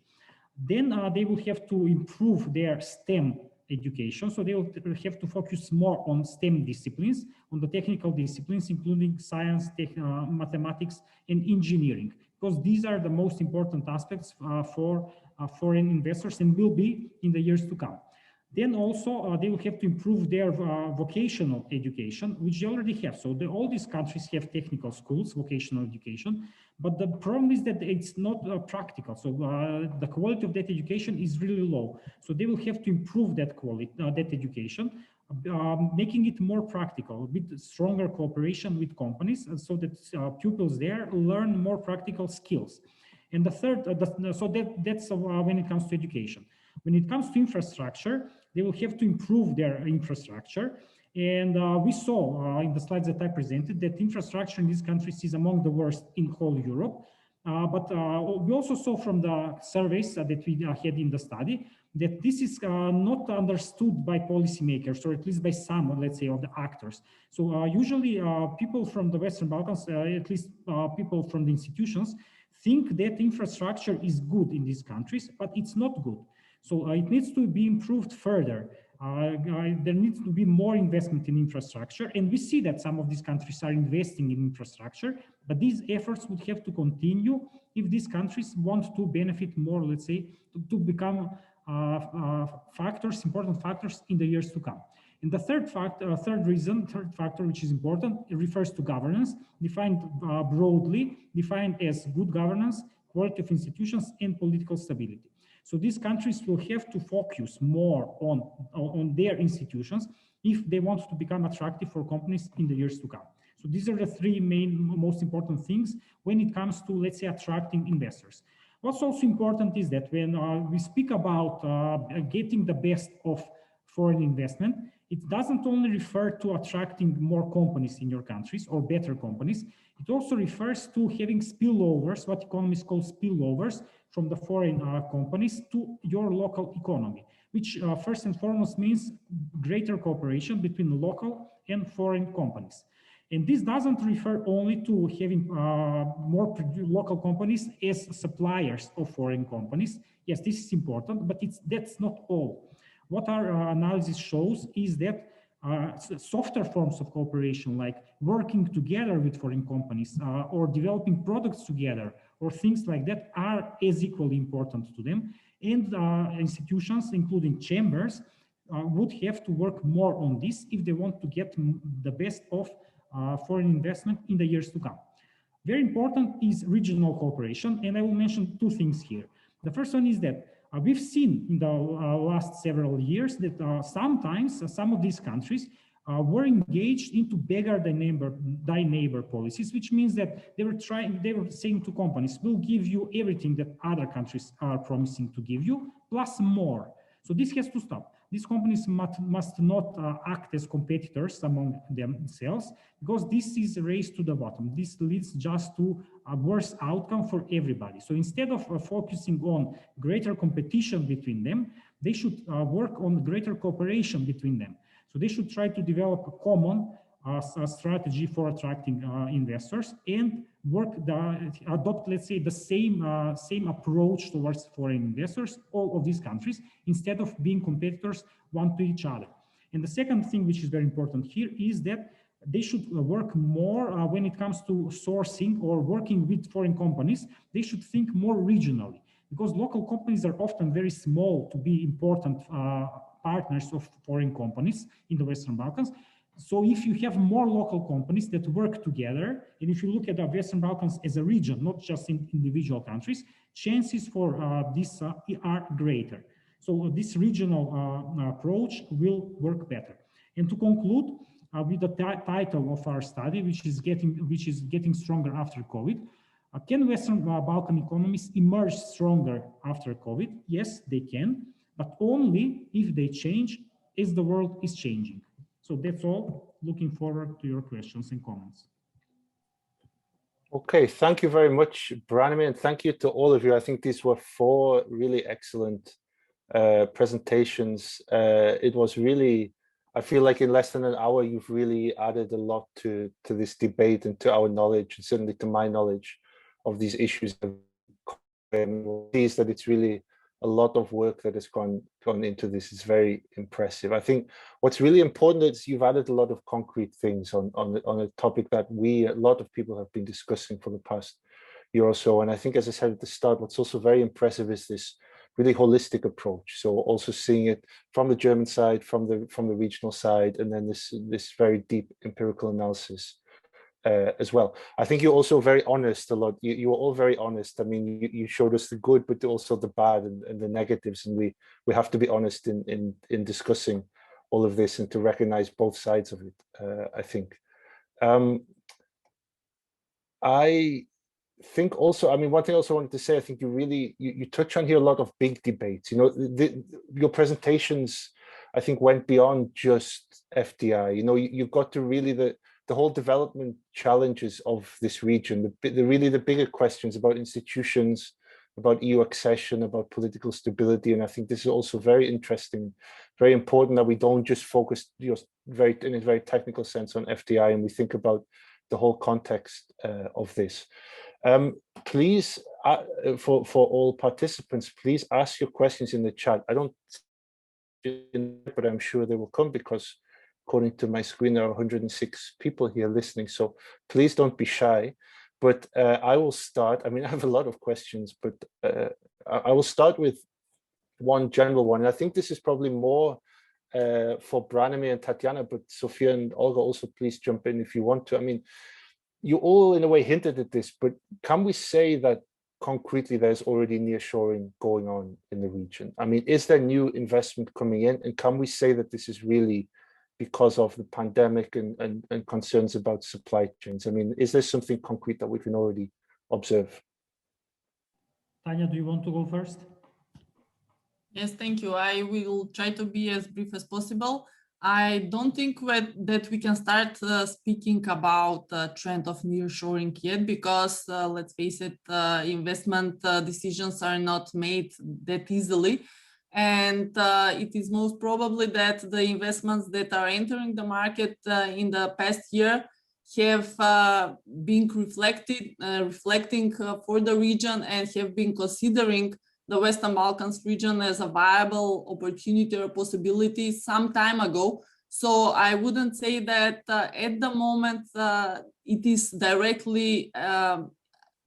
Then they will have to improve their STEM education. So they will have to focus more on STEM disciplines, on the technical disciplines, including science, mathematics, and engineering, because these are the most important aspects for foreign investors and will be in the years to come. Then also they will have to improve their vocational education, which they already have. So all these countries have technical schools, vocational education, but the problem is that it's not practical. So the quality of that education is really low. So they will have to improve that quality, that education, making it more practical, with stronger cooperation with companies, so that pupils there learn more practical skills. And the third, that's when it comes to education. When it comes to infrastructure, they will have to improve their infrastructure. And we saw in the slides that I presented that infrastructure in these countries is among the worst in whole Europe. But we also saw from the surveys that we had in the study that this is not understood by policymakers, or at least by some, let's say, of the actors. So usually people from the Western Balkans, at least people from the institutions, think that infrastructure is good in these countries, but it's not good. So it needs to be improved further. there needs to be more investment in infrastructure, and we see that some of these countries are investing in infrastructure, but these efforts would have to continue if these countries want to benefit more, let's say, to become important factors in the years to come. And the third factor, which is important, it refers to governance, defined broadly, defined as good governance, quality of institutions, and political stability. So these countries will have to focus more on their institutions if they want to become attractive for companies in the years to come. So these are the three most important things when it comes to, let's say, attracting investors. What's also important is that when we speak about getting the best of foreign investment, it doesn't only refer to attracting more companies in your countries or better companies. It also refers to having spillovers, what economists call spillovers, from the foreign companies to your local economy, which first and foremost means greater cooperation between local and foreign companies. And this doesn't refer only to having more local companies as suppliers of foreign companies. Yes, this is important, but that's not all. What our analysis shows is that softer forms of cooperation, like working together with foreign companies or developing products together or things like that, are as equally important to them. And institutions, including chambers, would have to work more on this if they want to get the best of foreign investment in the years to come. Very important is regional cooperation, and I will mention two things here. The first one is that we've seen in the last several years that sometimes some of these countries were engaged into beggar thy neighbor policies, which means that they were saying to companies, we'll give you everything that other countries are promising to give you, plus more. So this has to stop. These companies must not act as competitors among themselves, because this is a race to the bottom. This leads just to a worse outcome for everybody. So instead of focusing on greater competition between them, they should work on greater cooperation between them. So they should try to develop a common strategy for attracting investors and adopt, let's say, the same approach towards foreign investors, all of these countries, instead of being competitors one to each other. And the second thing, which is very important here, is that they should work more when it comes to sourcing or working with foreign companies. They should think more regionally, because local companies are often very small to be important partners of foreign companies in the Western Balkans. So if you have more local companies that work together, and if you look at the Western Balkans as a region, not just in individual countries, chances for this are greater. So this regional approach will work better. And to conclude with the title of our study, which is getting stronger after COVID, can Western Balkan economies emerge stronger after COVID? Yes, they can, but only if they change as the world is changing. So that's all. Looking forward to your questions and comments. Okay, thank you very much, Branimir, and thank you to all of you. I think these were 4 really excellent presentations. It was really, I feel like in less than an hour, you've really added a lot to this debate and to our knowledge, and certainly to my knowledge of these issues. Is that it's really a lot of work that has gone into this. Is very impressive. I think what's really important is you've added a lot of concrete things on a topic that a lot of people have been discussing for the past year or so. And I think, as I said at the start, what's also very impressive is this really holistic approach. So also seeing it from the German side, from the regional side, and then this very deep empirical analysis as well. I think you're also very honest a lot. You were all very honest. I mean, you showed us the good, but also the bad and the negatives. And we have to be honest in discussing all of this and to recognize both sides of it, I think. I think also, I mean, one thing I also wanted to say, I think you touch on here a lot of big debates. You know, your presentations, I think, went beyond just FDI. You know, you've got to really the whole development challenges of this region, the bigger questions about institutions, about EU accession, about political stability. And I think this is also very interesting, very important that we don't just focus in a very technical sense on FDI, and we think about the whole context of this. Please, for all participants, please ask your questions in the chat. I don't questions, but I'm sure they will come because according to my screen, there are 106 people here listening. So please don't be shy. But I will start. I mean, I have a lot of questions, but I will start with one general one. And I think this is probably more for Branimir and Tatiana, but Sophia and Olga also please jump in if you want to. I mean, you all in a way hinted at this, but can we say that concretely there's already nearshoring going on in the region? I mean, is there new investment coming in? And can we say that this is really because of the pandemic and concerns about supply chains? I mean, is there something concrete that we can already observe? Tanya, do you want to go first? Yes, thank you. I will try to be as brief as possible. I don't think that we can start speaking about the trend of nearshoring yet, because let's face it, investment decisions are not made that easily. And it is most probably that the investments that are entering the market in the past year have been reflecting for the region and have been considering the Western Balkans region as a viable opportunity or possibility some time ago. So I wouldn't say that at the moment it is directly an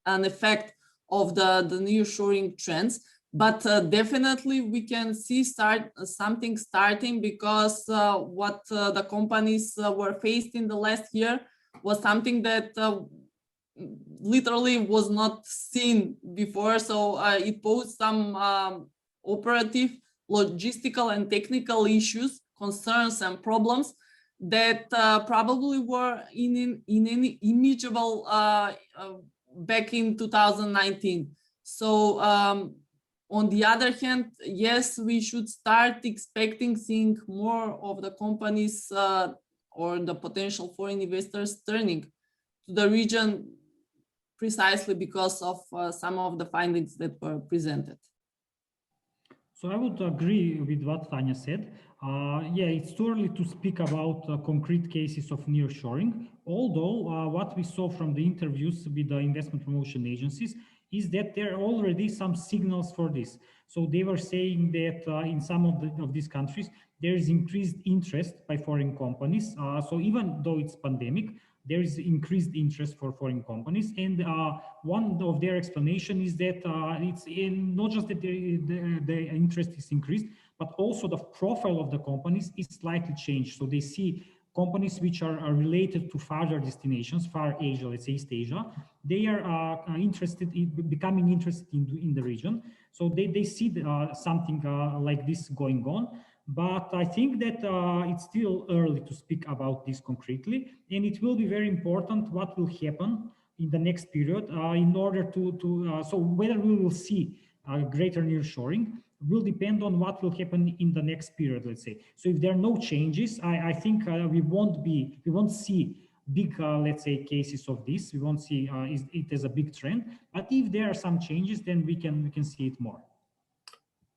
effect of the nearshoring trends, but definitely we can see something starting, because what the companies were faced in the last year was something that literally was not seen before. So it posed some operative, logistical and technical issues, concerns and problems that probably were inimaginable back in 2019. So on the other hand, yes, we should start seeing more of the companies or the potential foreign investors turning to the region, precisely because of some of the findings that were presented. So I would agree with what Tanya said. Yeah, it's too early to speak about concrete cases of nearshoring, although what we saw from the interviews with the investment promotion agencies is that there are already some signals for this. So they were saying that in some of these countries, there is increased interest by foreign companies. So even though it's pandemic, there is increased interest for foreign companies. And one of their explanation is that it's not just that the interest is increased, but also the profile of the companies is slightly changed. So they see companies which are related to farther destinations, Far Asia, let's say East Asia, they are becoming interested in the region. So they see something like this going on. But I think that it's still early to speak about this concretely, and it will be very important what will happen in the next period in order so whether we will see greater nearshoring will depend on what will happen in the next period, let's say. So if there are no changes, I think we won't see big, let's say, cases of this. We won't see it as a big trend. But if there are some changes, then we can see it more.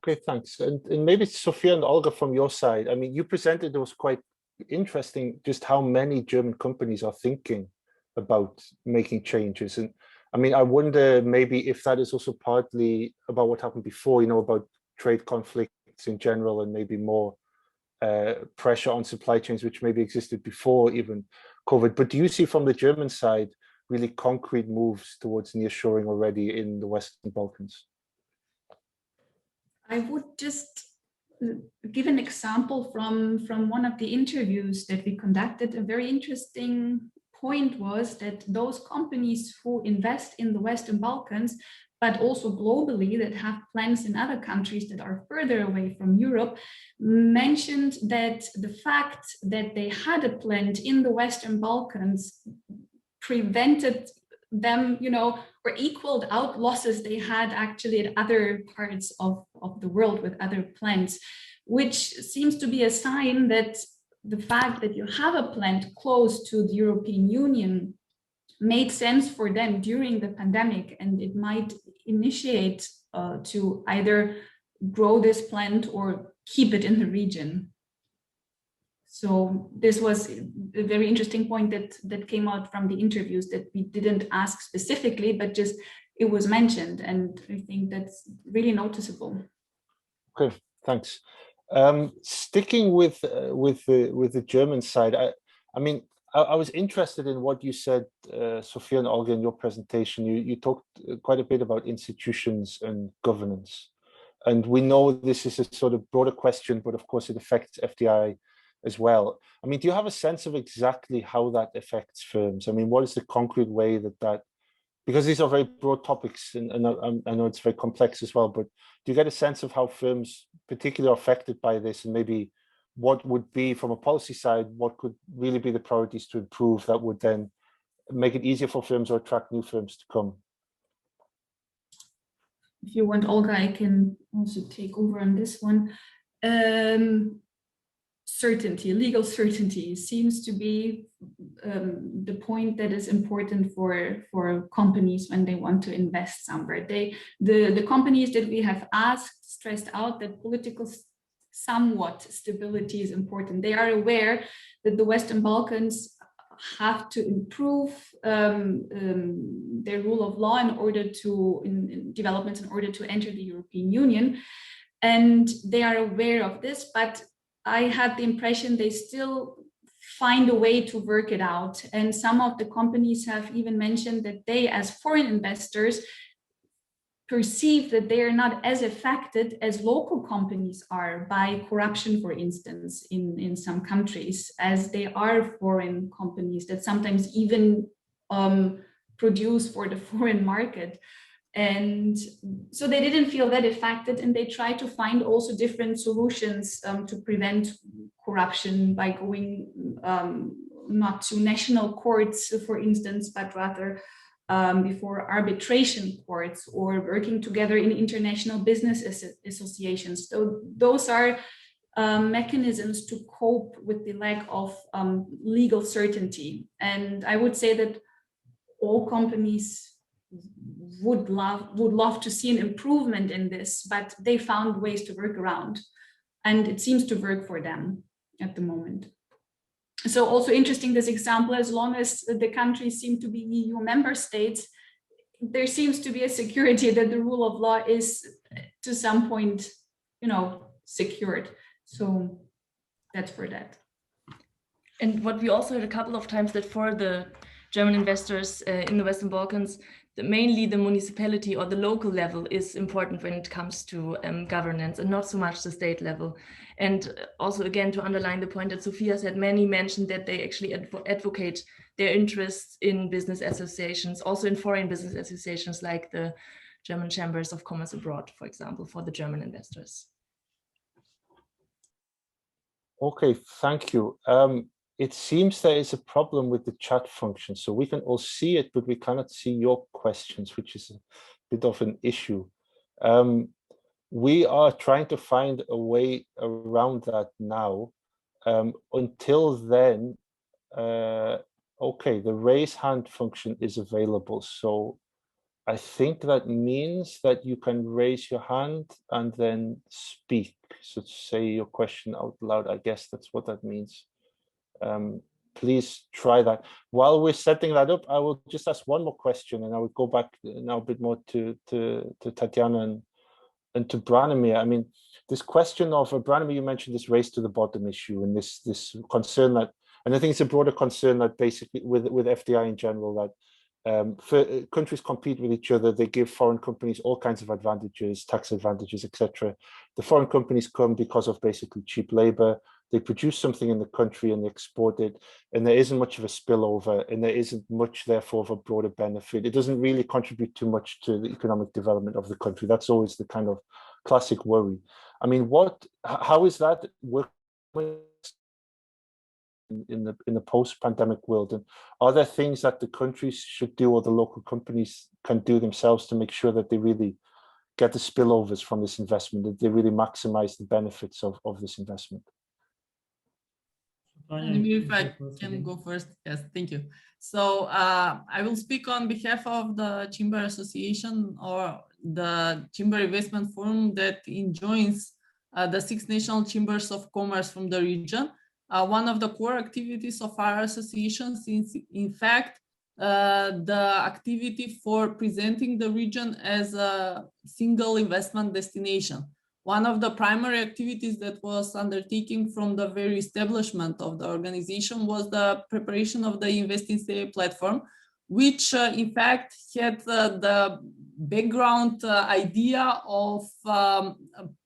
Okay, thanks. And maybe Sophia and Olga, from your side, I mean, you presented, it was quite interesting just how many German companies are thinking about making changes. And I mean, I wonder maybe if that is also partly about what happened before, you know, about trade conflicts in general, and maybe more pressure on supply chains, which maybe existed before even COVID. But do you see from the German side really concrete moves towards nearshoring already in the Western Balkans? I would just give an example from one of the interviews that we conducted. A very interesting point was that those companies who invest in the Western Balkans, but also globally, that have plants in other countries that are further away from Europe, mentioned that the fact that they had a plant in the Western Balkans prevented them, you know, or equaled out losses they had actually at other parts of the world with other plants, which seems to be a sign that the fact that you have a plant close to the European Union made sense for them during the pandemic, and it might initiate to either grow this plant or keep it in the region. So this was a very interesting point that came out from the interviews that we didn't ask specifically, but just it was mentioned, and I think that's really noticeable. Okay, thanks. Sticking with the German side, I mean, I was interested in what you said, Sophia and Olga, in your presentation. You talked quite a bit about institutions and governance. And we know this is a sort of broader question, but of course it affects FDI as well. I mean, do you have a sense of exactly how that affects firms? I mean, what is the concrete way that because these are very broad topics, and I know it's very complex as well, but do you get a sense of how firms particularly are affected by this, and maybe what would be, from a policy side, what could really be the priorities to improve that would then make it easier for firms or attract new firms to come? If you want, Olga, I can also take over on this one. Certainty, legal certainty seems to be the point that is important for companies when they want to invest somewhere. The companies that we have asked stressed out that political somewhat stability is important. They are aware that the Western Balkans have to improve their rule of law in order to in developments in order to enter the European Union, and they are aware of this, but I had the impression they still find a way to work it out. And some of the companies have even mentioned that they, as foreign investors, perceive that they are not as affected as local companies are by corruption, for instance, in some countries, as they are foreign companies that sometimes even produce for the foreign market. And so they didn't feel that affected, and they try to find also different solutions to prevent corruption by going not to national courts, for instance, but rather before arbitration courts, or working together in international business associations. So those are mechanisms to cope with the lack of legal certainty. And I would say that all companies would love to see an improvement in this, but they found ways to work around, and it seems to work for them at the moment. So also interesting, this example, as long as the countries seem to be EU member states, there seems to be a security that the rule of law is to some point, secured. So that's for that. And what we also heard a couple of times, that for the German investors in the Western Balkans, mainly the municipality or the local level is important when it comes to governance, and not so much the state level. And also, again, to underline the point that Sophia said, many mentioned that they actually advocate their interests in business associations, also in foreign business associations like the German Chambers of Commerce Abroad, for example, for the German investors. Okay, thank you. It seems there is a problem with the chat function, so we can all see it, but we cannot see your questions, which is a bit of an issue. We are trying to find a way around that now. Until then, okay, the raise hand function is available. So I think that means that you can raise your hand and then speak. So say your question out loud. I guess that's what that means. Please try that. While we're setting that up, I will just ask one more question, and I will go back now a bit more to Tatiana and to Branimir. I mean, this question of Branimir, you mentioned this race to the bottom issue, and this concern that, and I think it's a broader concern that basically with FDI in general, that countries compete with each other. They give foreign companies all kinds of advantages, tax advantages, etc. The foreign companies come because of basically cheap labor. They produce something in the country and they export it, and there isn't much of a spillover, and there isn't much, therefore, of a broader benefit. It doesn't really contribute too much to the economic development of the country. That's always the kind of classic worry. I mean, how is that working in the post-pandemic world, and are there things that the countries should do or the local companies can do themselves to make sure that they really get the spillovers from this investment, that they really maximize the benefits of this investment? If I can go first, yes, thank you. So I will speak on behalf of the Chamber Association, or the Chamber Investment Forum that enjoins the 6 national chambers of commerce from the region. One of the core activities of our association is, in fact, the activity for presenting the region as a single investment destination. one of the primary activities that was undertaken from the very establishment of the organization was the preparation of the Invest in Fdi platform, which in fact had the background idea of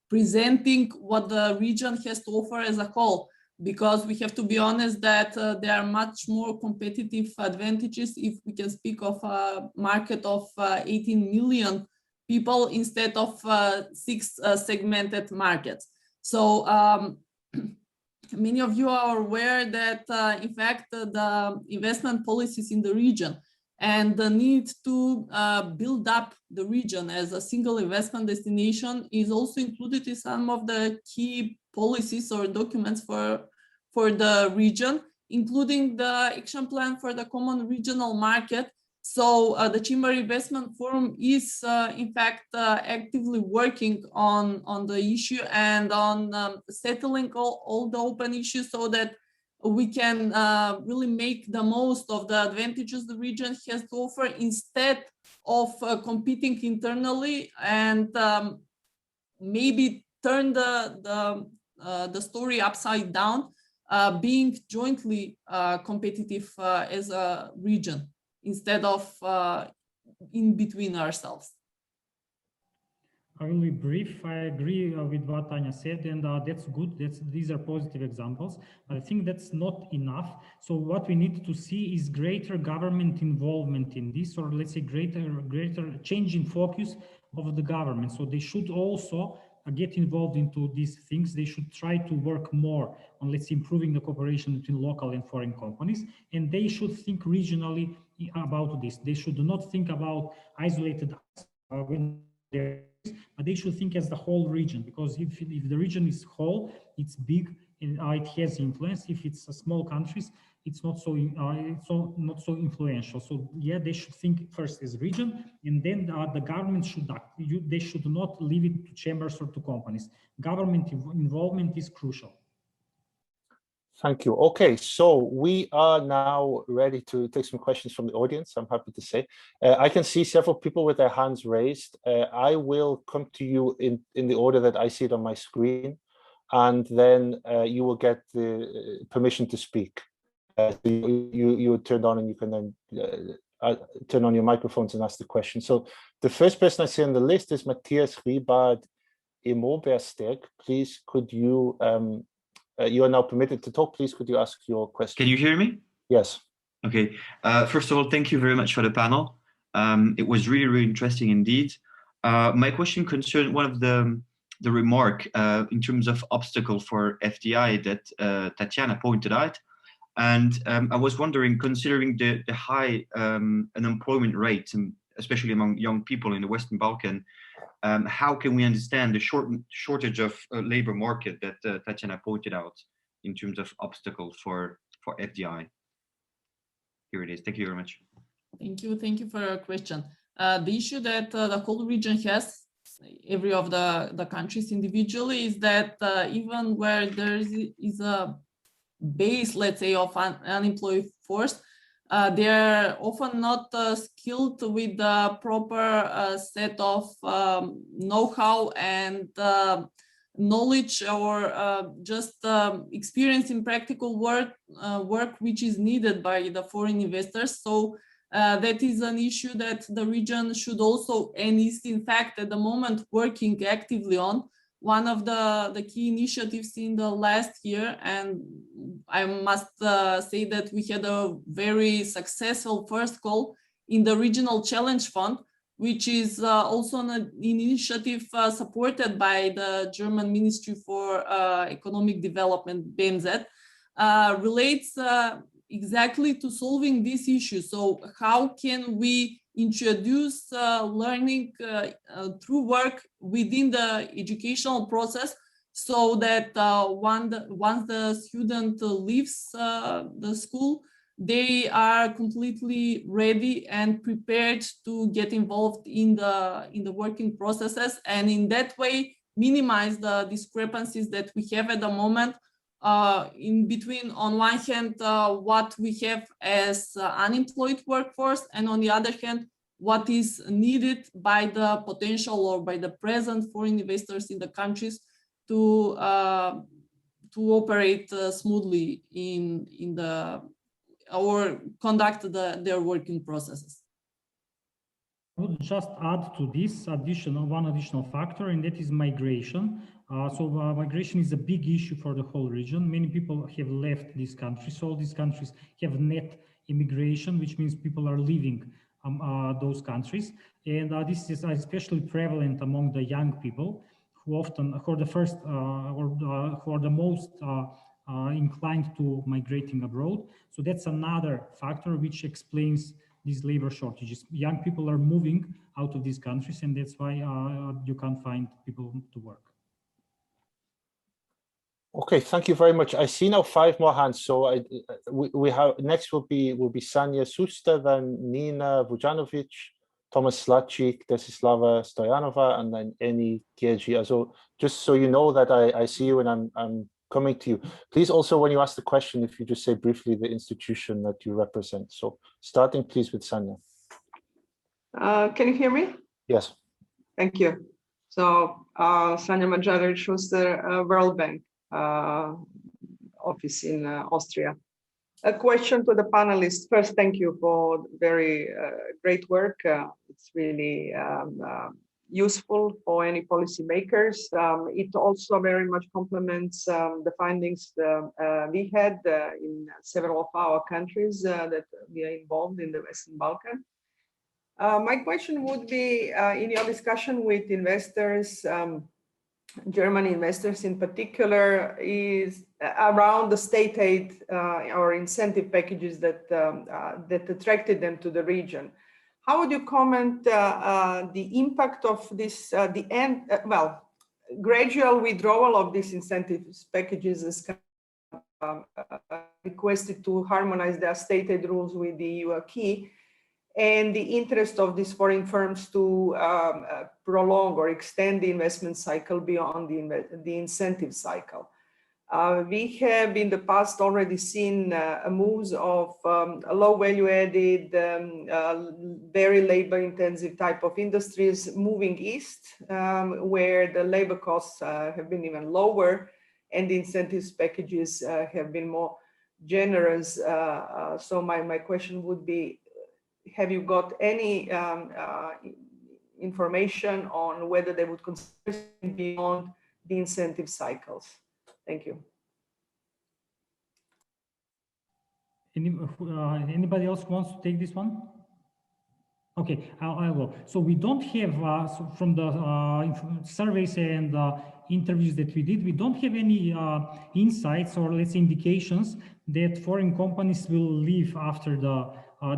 presenting what the region has to offer as a whole, because we have to be honest that there are much more competitive advantages if we can speak of a market of 18 million people instead of 6 segmented markets. So many of you are aware that in fact the investment policies in the region and the need to build up the region as a single investment destination is also included in some of the key policies or documents for the region, including the action plan for the common regional market. So the Chamber Investment Forum is in fact actively working on the issue and on settling all the open issues so that we can really make the most of the advantages the region has to offer instead of competing internally and maybe turn the story upside down, being jointly competitive as a region instead of in between ourselves. I will be brief. I agree with what Tanya said, and that's good. These are positive examples. But I think that's not enough. So what we need to see is greater government involvement in this, or let's say greater change in focus of the government. So they should also get involved into these things. They should try to work more on, let's say, improving the cooperation between local and foreign companies, and they should think regionally about this. They should not think about isolated but they should think as the whole region, because if the region is whole, it's big, and it has influence. If it's a small countries, it's not so influential. So yeah, they should think first as region, and then the government should act. They should not leave it to chambers or to companies. Government involvement is crucial. Thank you. Okay, so we are now ready to take some questions from the audience, I'm happy to say. I can see several people with their hands raised. I will come to you in the order that I see it on my screen, and then you will get the permission to speak. You turn on, and you can then turn on your microphones and ask the question. So the first person I see on the list is Matthias Riebad Imobersteg. Please, could you... you are now permitted to talk. Please, could you ask your question? Can you hear me? Yes. Okay. First of all, thank you very much for the panel. It was really, really interesting indeed. My question concerned one of the remark in terms of obstacle for FDI that Tatiana pointed out. And I was wondering, considering the high unemployment rate, especially among young people in the Western Balkan, how can we understand the shortage of labor market that Tatiana pointed out in terms of obstacles for FDI? Here it is. Thank you very much. Thank you for your question. The issue that the whole region has, every of the countries individually, is that even where there is a base, let's say, of an unemployed force, they're often not skilled with the proper set of know-how and knowledge, or just experience in practical work which is needed by the foreign investors. So that is an issue that the region should also, and is in fact at the moment working actively on. One of the key initiatives in the last year, and I must say that we had a very successful first call in the Regional Challenge Fund, which is also an initiative supported by the German Ministry for Economic Development, BMZ, relates exactly to solving this issue. So how can we introduce learning through work within the educational process, so that once the student leaves the school, they are completely ready and prepared to get involved in the working processes, and in that way minimize the discrepancies that we have at the moment in between, on one hand, what we have as unemployed workforce, and on the other hand, what is needed by the potential or by the present foreign investors in the countries to operate smoothly in the or conduct their working processes. I would just add to this one additional factor, and that is migration. Migration is a big issue for the whole region. Many people have left these countries. All these countries have net immigration, which means people are leaving those countries. And this is especially prevalent among the young people who are the first who are the most inclined to migrating abroad. So that's another factor which explains these labor shortages. Young people are moving out of these countries, and that's why you can't find people to work. Okay, thank you very much. I see now 5 more hands. So we have next will be Sanja Suster, then Nina Vujanovic, Thomas Slačik, Desislava Stoyanova, and then Eni Kieji. So just so you know that I see you and I'm coming to you. Please also, when you ask the question, if you just say briefly the institution that you represent. So starting please with Sanja. Can you hear me? Yes. Thank you. So Sanja Mađarović-Schuster, World Bank office in Austria. A question to the panelists. First, thank you for very great work. It's really useful for any policymakers. It also very much complements the findings we had in several of our countries that we are involved in the Western Balkan. My question would be, in your discussion with investors, German investors in particular, is around the state aid or incentive packages that attracted them to the region. How would you comment the impact of this, gradual withdrawal of these incentive packages as requested to harmonize their state aid rules with the EU acquis, and the interest of these foreign firms to prolong or extend the investment cycle beyond the incentive cycle? We have in the past already seen moves of low value added, very labor intensive type of industries moving east, where the labor costs have been even lower and the incentives packages have been more generous. So my question would be, have you got any information on whether they would consider beyond the incentive cycles? Thank you. Anybody else wants to take this one? Okay, I will. So we don't have, from the surveys and interviews that we did, we don't have any insights or let's say indications that foreign companies will leave after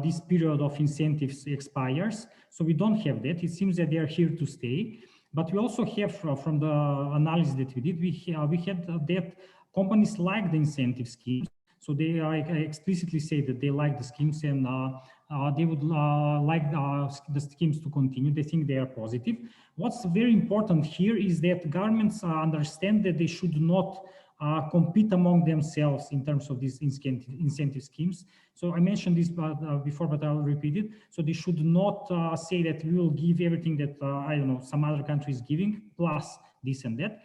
this period of incentives expires. So we don't have that. It seems that they are here to stay. But we also have, from the analysis that we did, we had that companies like the incentive schemes. So they explicitly say that they like the schemes and they would like the schemes to continue. They think they are positive. What's very important here is that governments understand that they should not compete among themselves in terms of these incentive schemes. So I mentioned this before, but I'll repeat it. So they should not say that we will give everything that, I don't know, some other country is giving, plus this and that.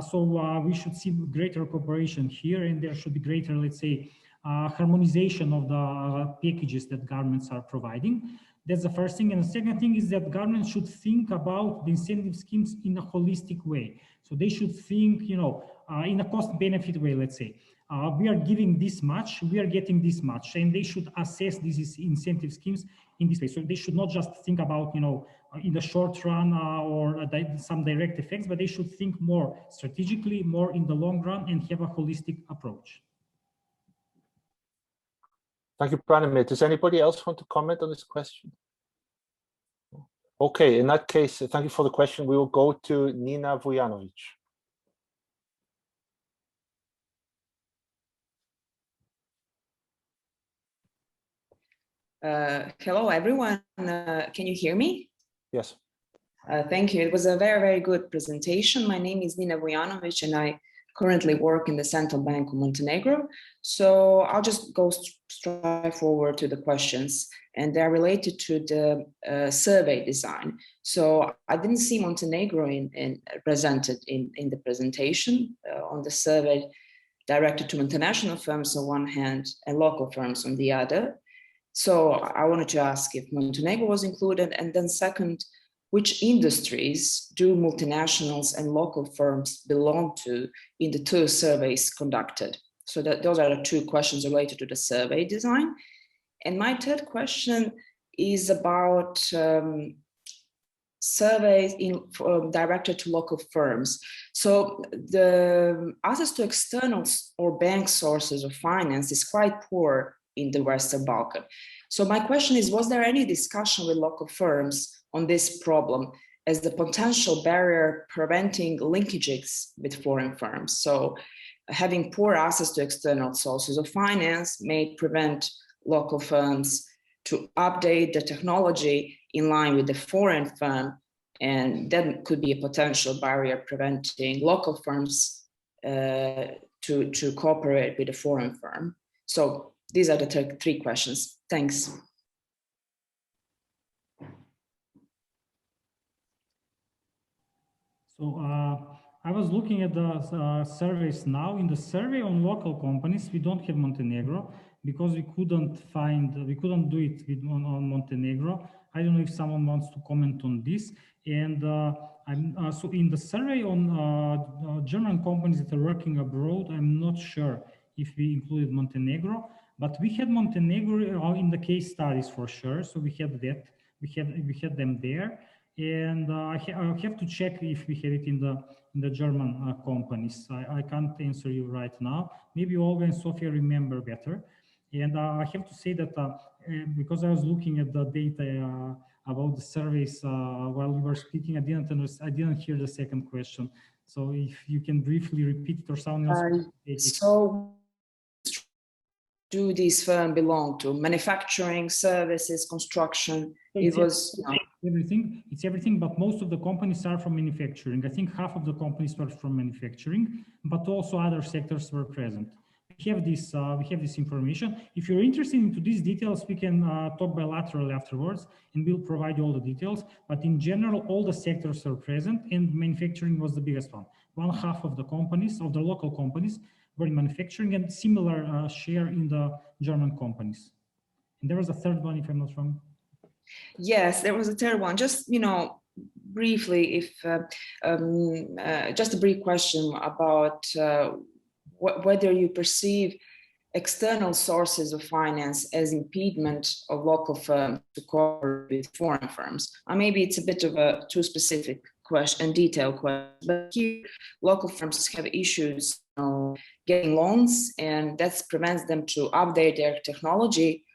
So we should see greater cooperation here, and there should be greater, let's say, harmonization of the packages that governments are providing. That's the first thing. And the second thing is that governments should think about the incentive schemes in a holistic way. So they should think, you know, in a cost-benefit way, let's say. We are giving this much, we are getting this much, and they should assess these incentive schemes in this way. So they should not just think about, you know, in the short run or some direct effects, but they should think more strategically, more in the long run, and have a holistic approach. Thank you, Branimir. Does anybody else want to comment on this question? Okay, in that case, thank you for the question. We will go to Nina Vujanovic. Hello, everyone. Can you hear me? Yes. Thank you. It was a very, very good presentation. My name is Nina Vujanovic, and I currently work in the Central Bank of Montenegro. So I'll just go straight forward to the questions, and they're related to the survey design. So I didn't see Montenegro presented in the presentation on the survey directed to international firms on one hand and local firms on the other. So I wanted to ask if Montenegro was included, and then second, which industries do multinationals and local firms belong to in the two surveys conducted? So those are the two questions related to the survey design. And my third question is about surveys directed to local firms. So the access to external or bank sources of finance is quite poor in the Western Balkan. So my question is, was there any discussion with local firms on this problem as the potential barrier preventing linkages with foreign firms? So having poor access to external sources of finance may prevent local firms to update the technology in line with the foreign firm, and that could be a potential barrier preventing local firms to cooperate with a foreign firm. So these are the three questions. Thanks. So I was looking at the surveys now. In the survey on local companies, we don't have Montenegro because we couldn't do it on Montenegro. I don't know if someone wants to comment on this. And so in the survey on German companies that are working abroad, I'm not sure if we included Montenegro, but we had Montenegro in the case studies for sure. So we had that, we had them there. And I have to check if we have it in the German companies. I can't answer you right now. Maybe Olga and Sofia remember better. And I have to say that because I was looking at the data about the surveys while we were speaking, I didn't hear the second question. So if you can briefly repeat it, or someone else. So do these firms belong to? Manufacturing, services, construction? It was everything. It's everything, but most of the companies are from manufacturing. I think half of the companies were from manufacturing, but also other sectors were present. We have this information. If you're interested into these details, we can talk bilaterally afterwards, and we'll provide you all the details. But in general, all the sectors are present, and manufacturing was the biggest one. One half of the companies, of the local companies, were in manufacturing, and similar share in the German companies. And there was a third one, if I'm not wrong. Yes, there was a third one. Just, briefly, if just a brief question about whether you perceive external sources of finance as impediment of local firms to cooperate with foreign firms. Maybe it's a bit of a too specific question, detailed question, but here local firms have issues getting loans, and that prevents them to update their technology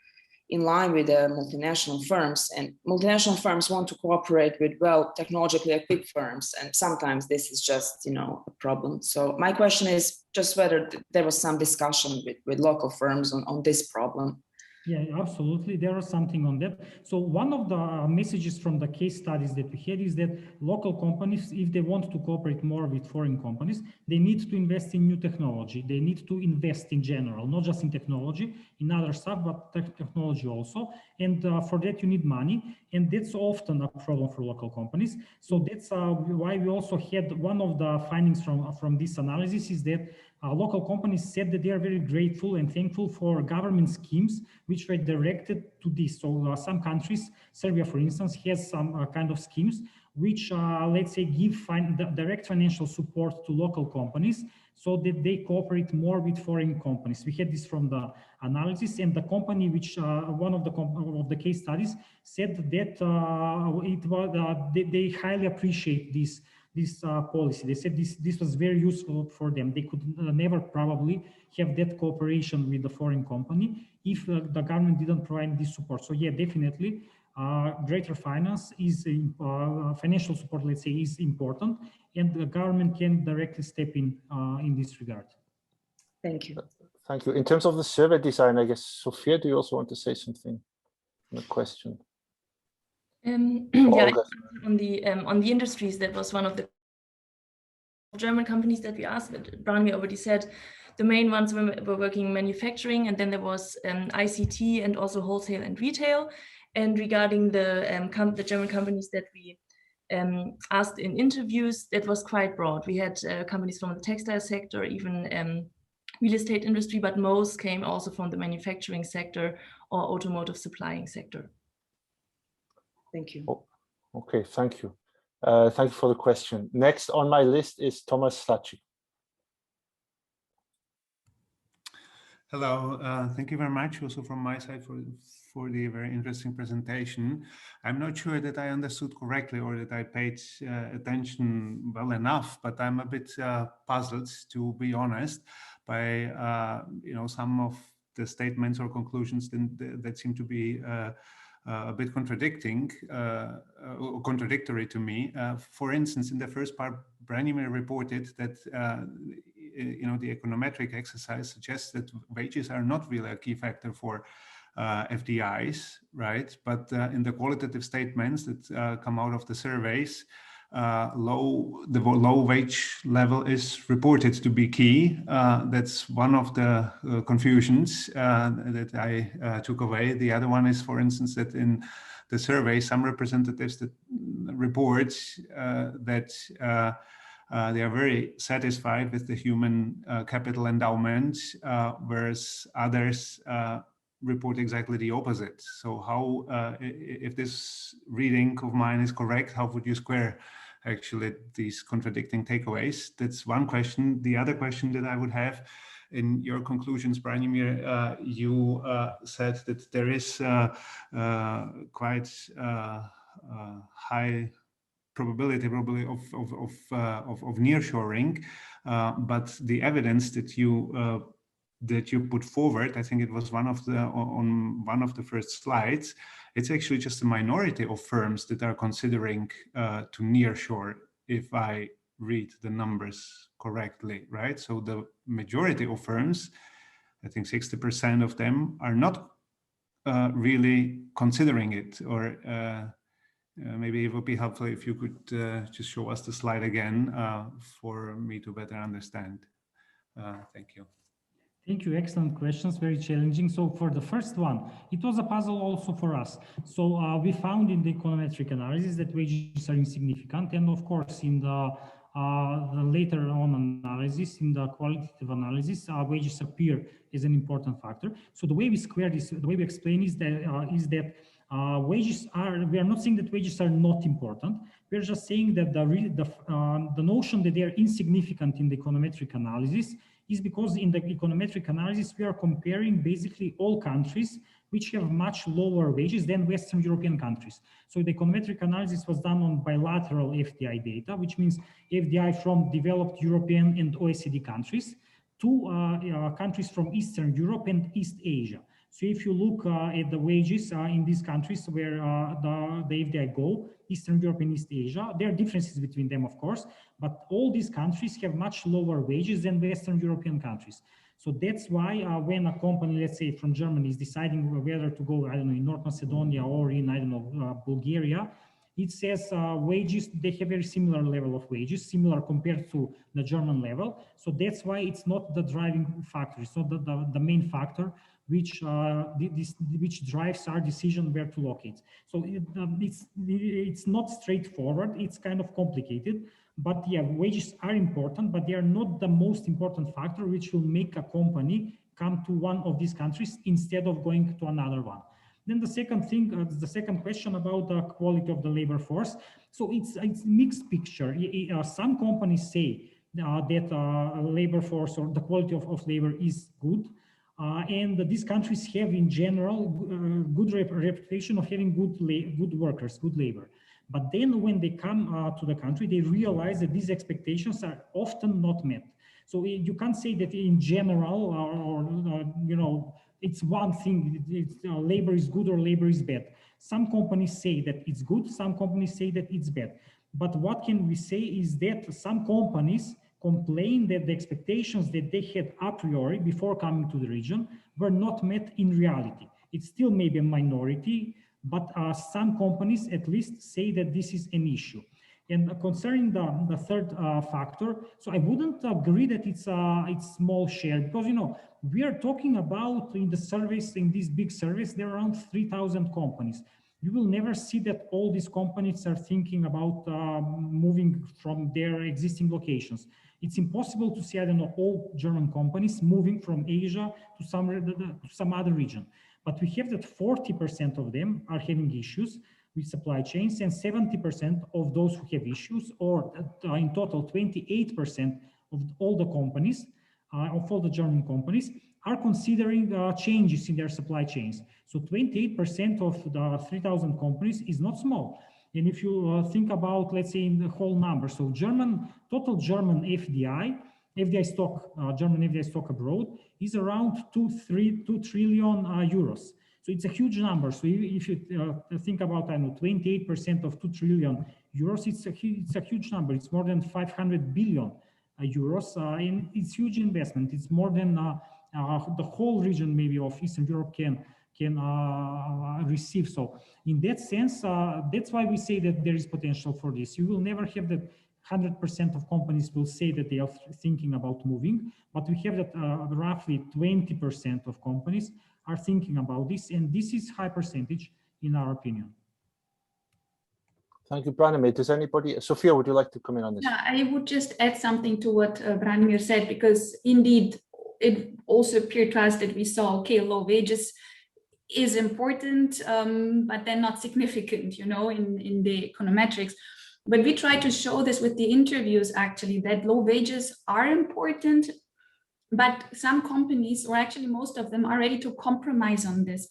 in line with the multinational firms, and multinational firms want to cooperate with technologically equipped firms, and sometimes this is just a problem. So my question is just whether there was some discussion with local firms on this problem. Yeah, absolutely. There was something on that. So one of the messages from the case studies that we had is that local companies, if they want to cooperate more with foreign companies, they need to invest in new technology. They need to invest in general, not just in technology, in other stuff, but technology also. And for that, you need money. And that's often a problem for local companies. So that's why we also had one of the findings from this analysis is that local companies said that they are very grateful and thankful for government schemes which were directed to this. So some countries, Serbia, for instance, has some kind of schemes which, let's say, give direct financial support to local companies so that they cooperate more with foreign companies. We had this from the analysis, and the company which one of the case studies said that they highly appreciate this policy. They said this was very useful for them. They could never probably have that cooperation with the foreign company if the government didn't provide this support. So yeah, definitely greater finance is financial support, let's say, is important, and the government can directly step in this regard. Thank you. Thank you. In terms of the survey design, I guess, Sophia, do you also want to say something on the question? Yeah, on the industries, that was one of the German companies that we asked, Branimir already said, the main ones were working in manufacturing, and then there was ICT and also wholesale and retail. And regarding the German companies that we asked in interviews, that was quite broad. We had companies from the textile sector, even real estate industry, but most came also from the manufacturing sector or automotive supplying sector. Thank you. Oh, okay, thank you. Thank you for the question. Next on my list is Thomas Slaci. Hello, thank you very much also from my side for the very interesting presentation. I'm not sure that I understood correctly or that I paid attention well enough, but I'm a bit puzzled, to be honest, by some of the statements or conclusions that seem to be a bit contradictory to me. For instance, in the first part, Branimir reported that the econometric exercise suggests that wages are not really a key factor for FDIs, right? But in the qualitative statements that come out of the surveys, the low wage level is reported to be key. That's one of the confusions that I took away. The other one is, for instance, that in the survey, some representatives that report that they are very satisfied with the human capital endowment, whereas others report exactly the opposite. So how, if this reading of mine is correct, how would you square actually these contradicting takeaways? That's one question. The other question that I would have, in your conclusions, Branimir, you said that there is quite high probability probably of nearshoring, but the evidence that you put forward, I think it was on one of the first slides, it's actually just a minority of firms that are considering to nearshore, if I read the numbers correctly, right? So the majority of firms, I think 60% of them, are not really considering it, or maybe it would be helpful if you could just show us the slide again for me to better understand. Thank you. Thank you. Excellent questions. Very challenging. So for the first one, it was a puzzle also for us. So we found in the econometric analysis that wages are insignificant. And of course, in the later on analysis, in the qualitative analysis, wages appear as an important factor. So the way we square this, the way we explain is that wages are, we are not saying that wages are not important. We're just saying that the notion that they are insignificant in the econometric analysis is because in the econometric analysis, we are comparing basically all countries which have much lower wages than Western European countries. So the econometric analysis was done on bilateral FDI data, which means FDI from developed European and OECD countries to countries from Eastern Europe and East Asia. So if you look at the wages in these countries where the FDI go, Eastern Europe and East Asia, there are differences between them, of course, but all these countries have much lower wages than Western European countries. So that's why when a company, let's say from Germany, is deciding whether to go, I don't know, in North Macedonia or in, I don't know, Bulgaria, it says wages, they have very similar level of wages, similar compared to the German level. So that's why it's not the driving factor. It's not the main factor which drives our decision where to locate. So it's not straightforward. It's kind of complicated. But yeah, wages are important, but they are not the most important factor which will make a company come to one of these countries instead of going to another one. Then the second thing, the second question about the quality of the labor force. So it's mixed picture. Some companies say that labor force or the quality of labor is good. And these countries have in general good reputation of having good workers, good labor. But then when they come to the country, they realize that these expectations are often not met. So you can't say that in general, you know, it's one thing, labor is good or labor is bad. Some companies say that it's good, some companies say that it's bad. But what can we say is that some companies complain that the expectations that they had a priori before coming to the region were not met in reality. It's still maybe a minority, but some companies at least say that this is an issue. And concerning the third factor, so I wouldn't agree that it's small share, because we are talking about in the surveys, in these big surveys, there are around 3,000 companies. You will never see that all these companies are thinking about moving from their existing locations. It's impossible to see, I don't know, all German companies moving from Asia to some other region. But we have that 40% of them are having issues with supply chains, and 70% of those who have issues, or in total 28% of all the companies, of all the German companies, are considering changes in their supply chains. So 28% of the 3,000 companies is not small. And if you think about, let's say, in the whole number, so total German FDI stock, German FDI stock abroad is around 2 trillion euros. So it's a huge number. So if you think about, I know, 28% of 2 trillion euros, it's a huge number. It's more than 500 billion euros, and it's huge investment. It's more than the whole region maybe of Eastern Europe can receive. So in that sense, that's why we say that there is potential for this. You will never have that 100% of companies will say that they are thinking about moving, but we have that roughly 20% of companies are thinking about this, and this is high percentage in our opinion. Thank you, Branimir. Does anybody, Sophia, would you like to comment on this? Yeah, I would just add something to what Branimir said, because indeed it also appeared to us that we saw, okay, low wages is important, but then not significant, in the econometrics. But we try to show this with the interviews, actually, that low wages are important, but some companies, or actually most of them, are ready to compromise on this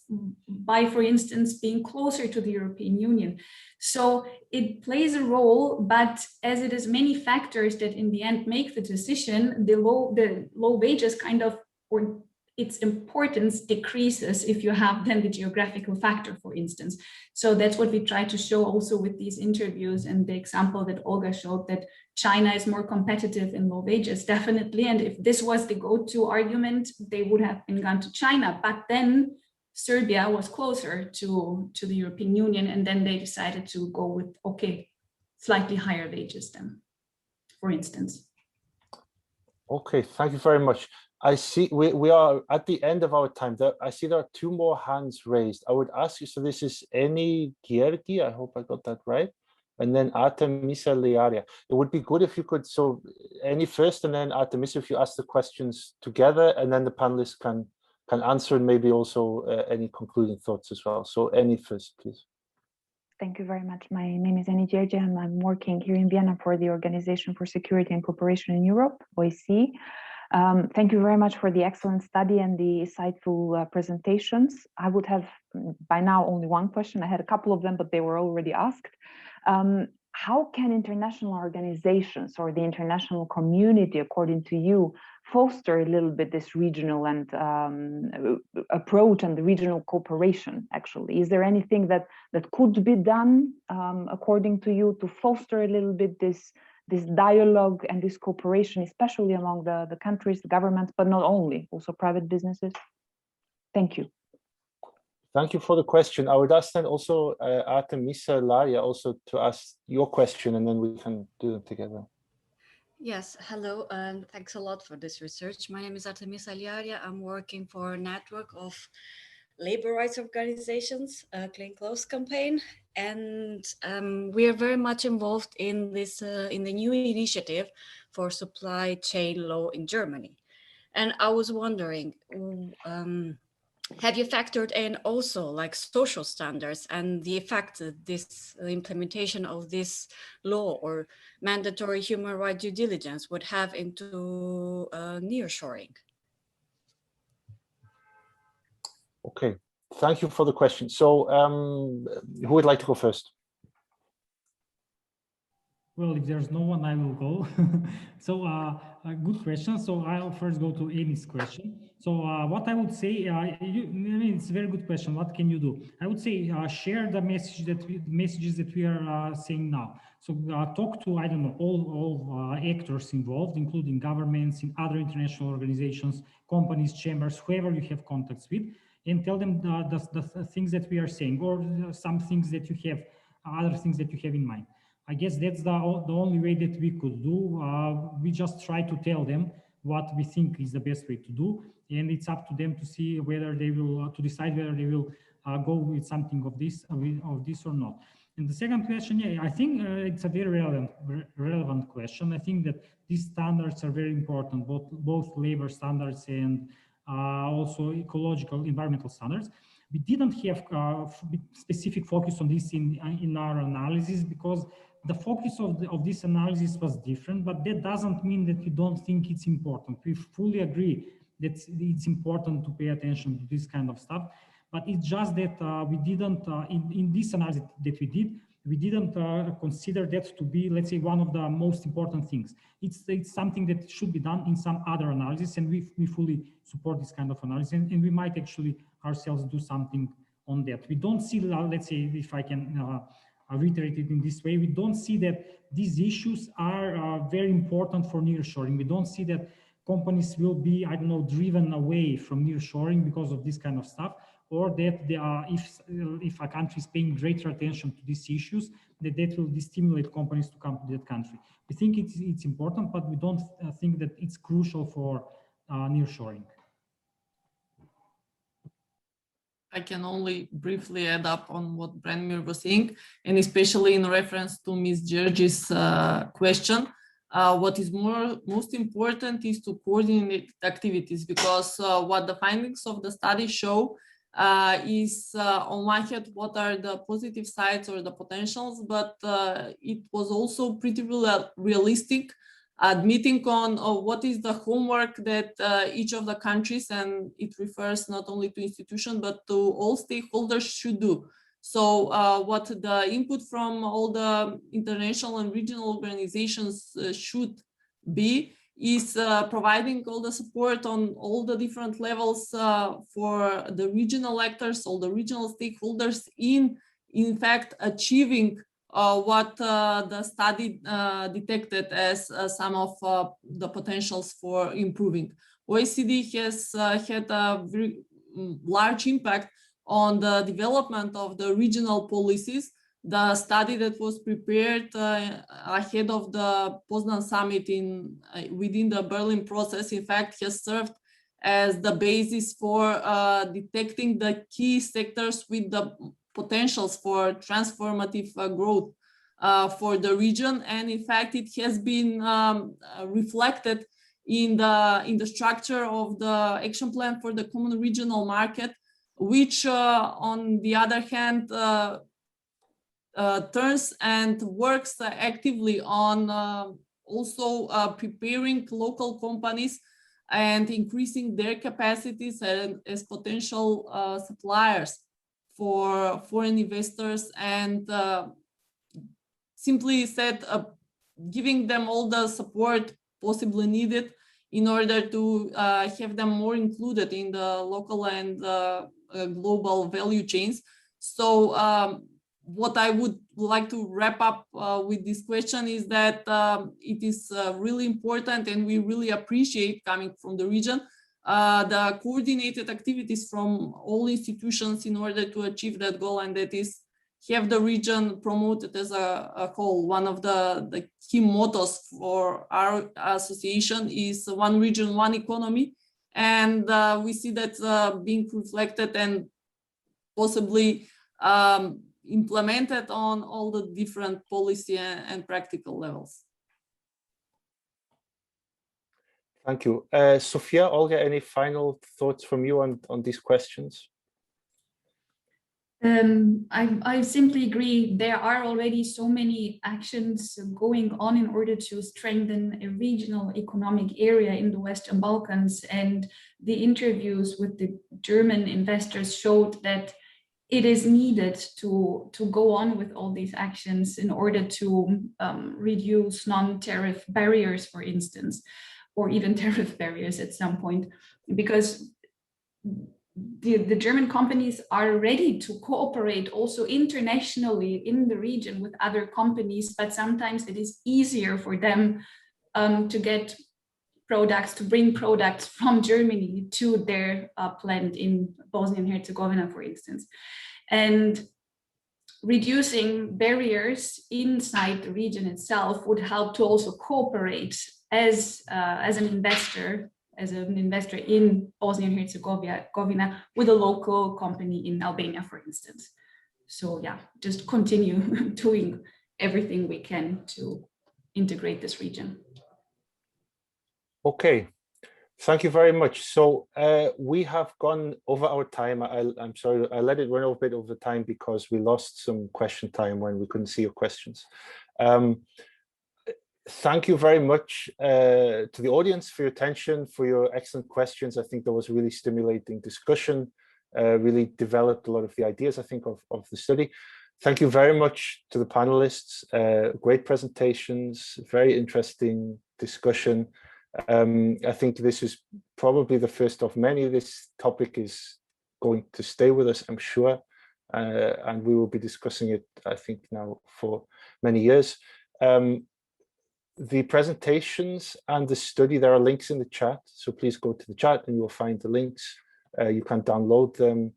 by, for instance, being closer to the European Union. So it plays a role, but as it is many factors that in the end make the decision, the low wages kind of, or its importance decreases if you have then the geographical factor, for instance. So that's what we try to show also with these interviews, and the example that Olga showed, that China is more competitive in low wages, definitely. And if this was the go-to argument, they would have been gone to China. But then Serbia was closer to the European Union, and then they decided to go with, okay, slightly higher wages then, for instance. Okay, thank you very much. I see we are at the end of our time. I see there are two more hands raised. I would ask you, so this is Eni Giergi, I hope I got that right, and then Artemisa Liaria. It would be good if you could, so Eni first, and then Artemisa, if you ask the questions together, and then the panelists can answer, and maybe also any concluding thoughts as well. So Eni first, please. Thank you very much. My name is Eni Giergi, and I'm working here in Vienna for the Organization for Security and Cooperation in Europe, OSCE. Thank you very much for the excellent study and the insightful presentations. I would have by now only one question. I had a couple of them, but they were already asked. How can international organizations or the international community, according to you, foster a little bit this regional and approach and the regional cooperation, actually? Is there anything that could be done, according to you, to foster a little bit this dialogue and this cooperation, especially among the countries, the governments, but not only, also private businesses? Thank you. Thank you for the question. I would ask then also Artemisa Laria also to ask your question, and then we can do them together. Yes, hello, and thanks a lot for this research. My name is Artemisa Liaria. I'm working for a network of labor rights organizations, Clean Clothes Campaign, and we are very much involved in this in the new initiative for supply chain law in Germany. And I was wondering, have you factored in also like social standards and the effect that this implementation of this law or mandatory human rights due diligence would have into nearshoring? Okay, thank you for the question. So who would like to go first? Well, if there's no one, I will go. So a good question. So I'll first go to Amy's question. So what I would say, it's a very good question. What can you do? I would say share the messages that we are saying now. So talk to, I don't know, all actors involved, including governments, in other international organizations, companies, chambers, whoever you have contacts with, and tell them the things that we are saying, or some things that you have, other things that you have in mind. I guess that's the only way that we could do. We just try to tell them what we think is the best way to do, and it's up to them to see whether they will to decide whether they will go with something of this or not. And the second question, yeah, I think it's a very relevant question. I think that these standards are very important, both labor standards and also ecological, environmental standards. We didn't have specific focus on this in our analysis because the focus of this analysis was different, but that doesn't mean that we don't think it's important. We fully agree that it's important to pay attention to this kind of stuff, but it's just that we didn't, in this analysis that we didn't consider that to be, let's say, one of the most important things. It's something that should be done in some other analysis, and we fully support this kind of analysis, and we might actually ourselves do something on that. We don't see, let's say, if I can reiterate it in this way, we don't see that these issues are very important for nearshoring. We don't see that companies will be, I don't know, driven away from nearshoring because of this kind of stuff, or that they are, if a country is paying greater attention to these issues, that will stimulate companies to come to that country. We think it's important, but we don't think that it's crucial for nearshoring. I can only briefly add up on what Branimir was saying, and especially in reference to Ms. Georgi's question. What is most important is to coordinate activities, because what the findings of the study show is on one hand what are the positive sides or the potentials, but it was also pretty realistic, admitting on what is the homework that each of the countries, and it refers not only to institutions but to all stakeholders, should do. So what the input from all the international and regional organizations should be is providing all the support on all the different levels for the regional actors, all the regional stakeholders in fact achieving what the study detected as some of the potentials for improving. OECD has had a very large impact on the development of the regional policies. The study that was prepared ahead of the Poznan summit within the Berlin process, in fact, has served as the basis for detecting the key sectors with the potentials for transformative growth for the region. And in fact, it has been reflected in the structure of the action plan for the common regional market, which on the other hand turns and works actively on also preparing local companies and increasing their capacities as potential suppliers for foreign investors, and simply said, giving them all the support possibly needed in order to have them more included in the local and global value chains. So what I would like to wrap up with this question is that it is really important, and we really appreciate, coming from the region, the coordinated activities from all institutions in order to achieve that goal, and that is have the region promoted as a whole. One of the key mottos for our association is one region, one economy, and we see that being reflected and possibly implemented on all the different policy and practical levels. Thank you. Sophia, Olga, any final thoughts from you on these questions? I simply agree. There are already so many actions going on in order to strengthen a regional economic area in the Western Balkans, and the interviews with the German investors showed that it is needed to go on with all these actions in order to reduce non-tariff barriers, for instance, or even tariff barriers at some point, because the German companies are ready to cooperate also internationally in the region with other companies, but sometimes it is easier for them to get products, to bring products from Germany to their plant in Bosnia and Herzegovina, for instance. And reducing barriers inside the region itself would help to also cooperate as an investor in Bosnia and Herzegovina with a local company in Albania, for instance. So yeah, just continue doing everything we can to integrate this region. Okay, thank you very much. So we have gone over our time. I'm sorry, I let it run a bit over time because we lost some question time when we couldn't see your questions. Thank you very much to the audience for your attention, for your excellent questions. I think there was a really stimulating discussion, really developed a lot of the ideas, I think, of the study. Thank you very much to the panelists. Great presentations, very interesting discussion. I think this is probably the first of many. This topic is going to stay with us, I'm sure, and we will be discussing it, I think, now for many years. The presentations and the study, there are links in the chat, so please go to the chat and you will find the links. You can download them.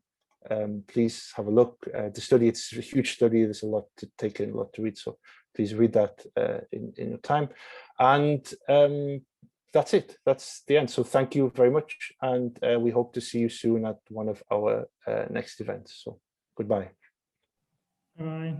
Please have a look. The study, it's a huge study. There's a lot to take in, a lot to read, so please read that in your time. And that's it. That's the end. So thank you very much, and we hope to see you soon at one of our next events. So goodbye. Bye.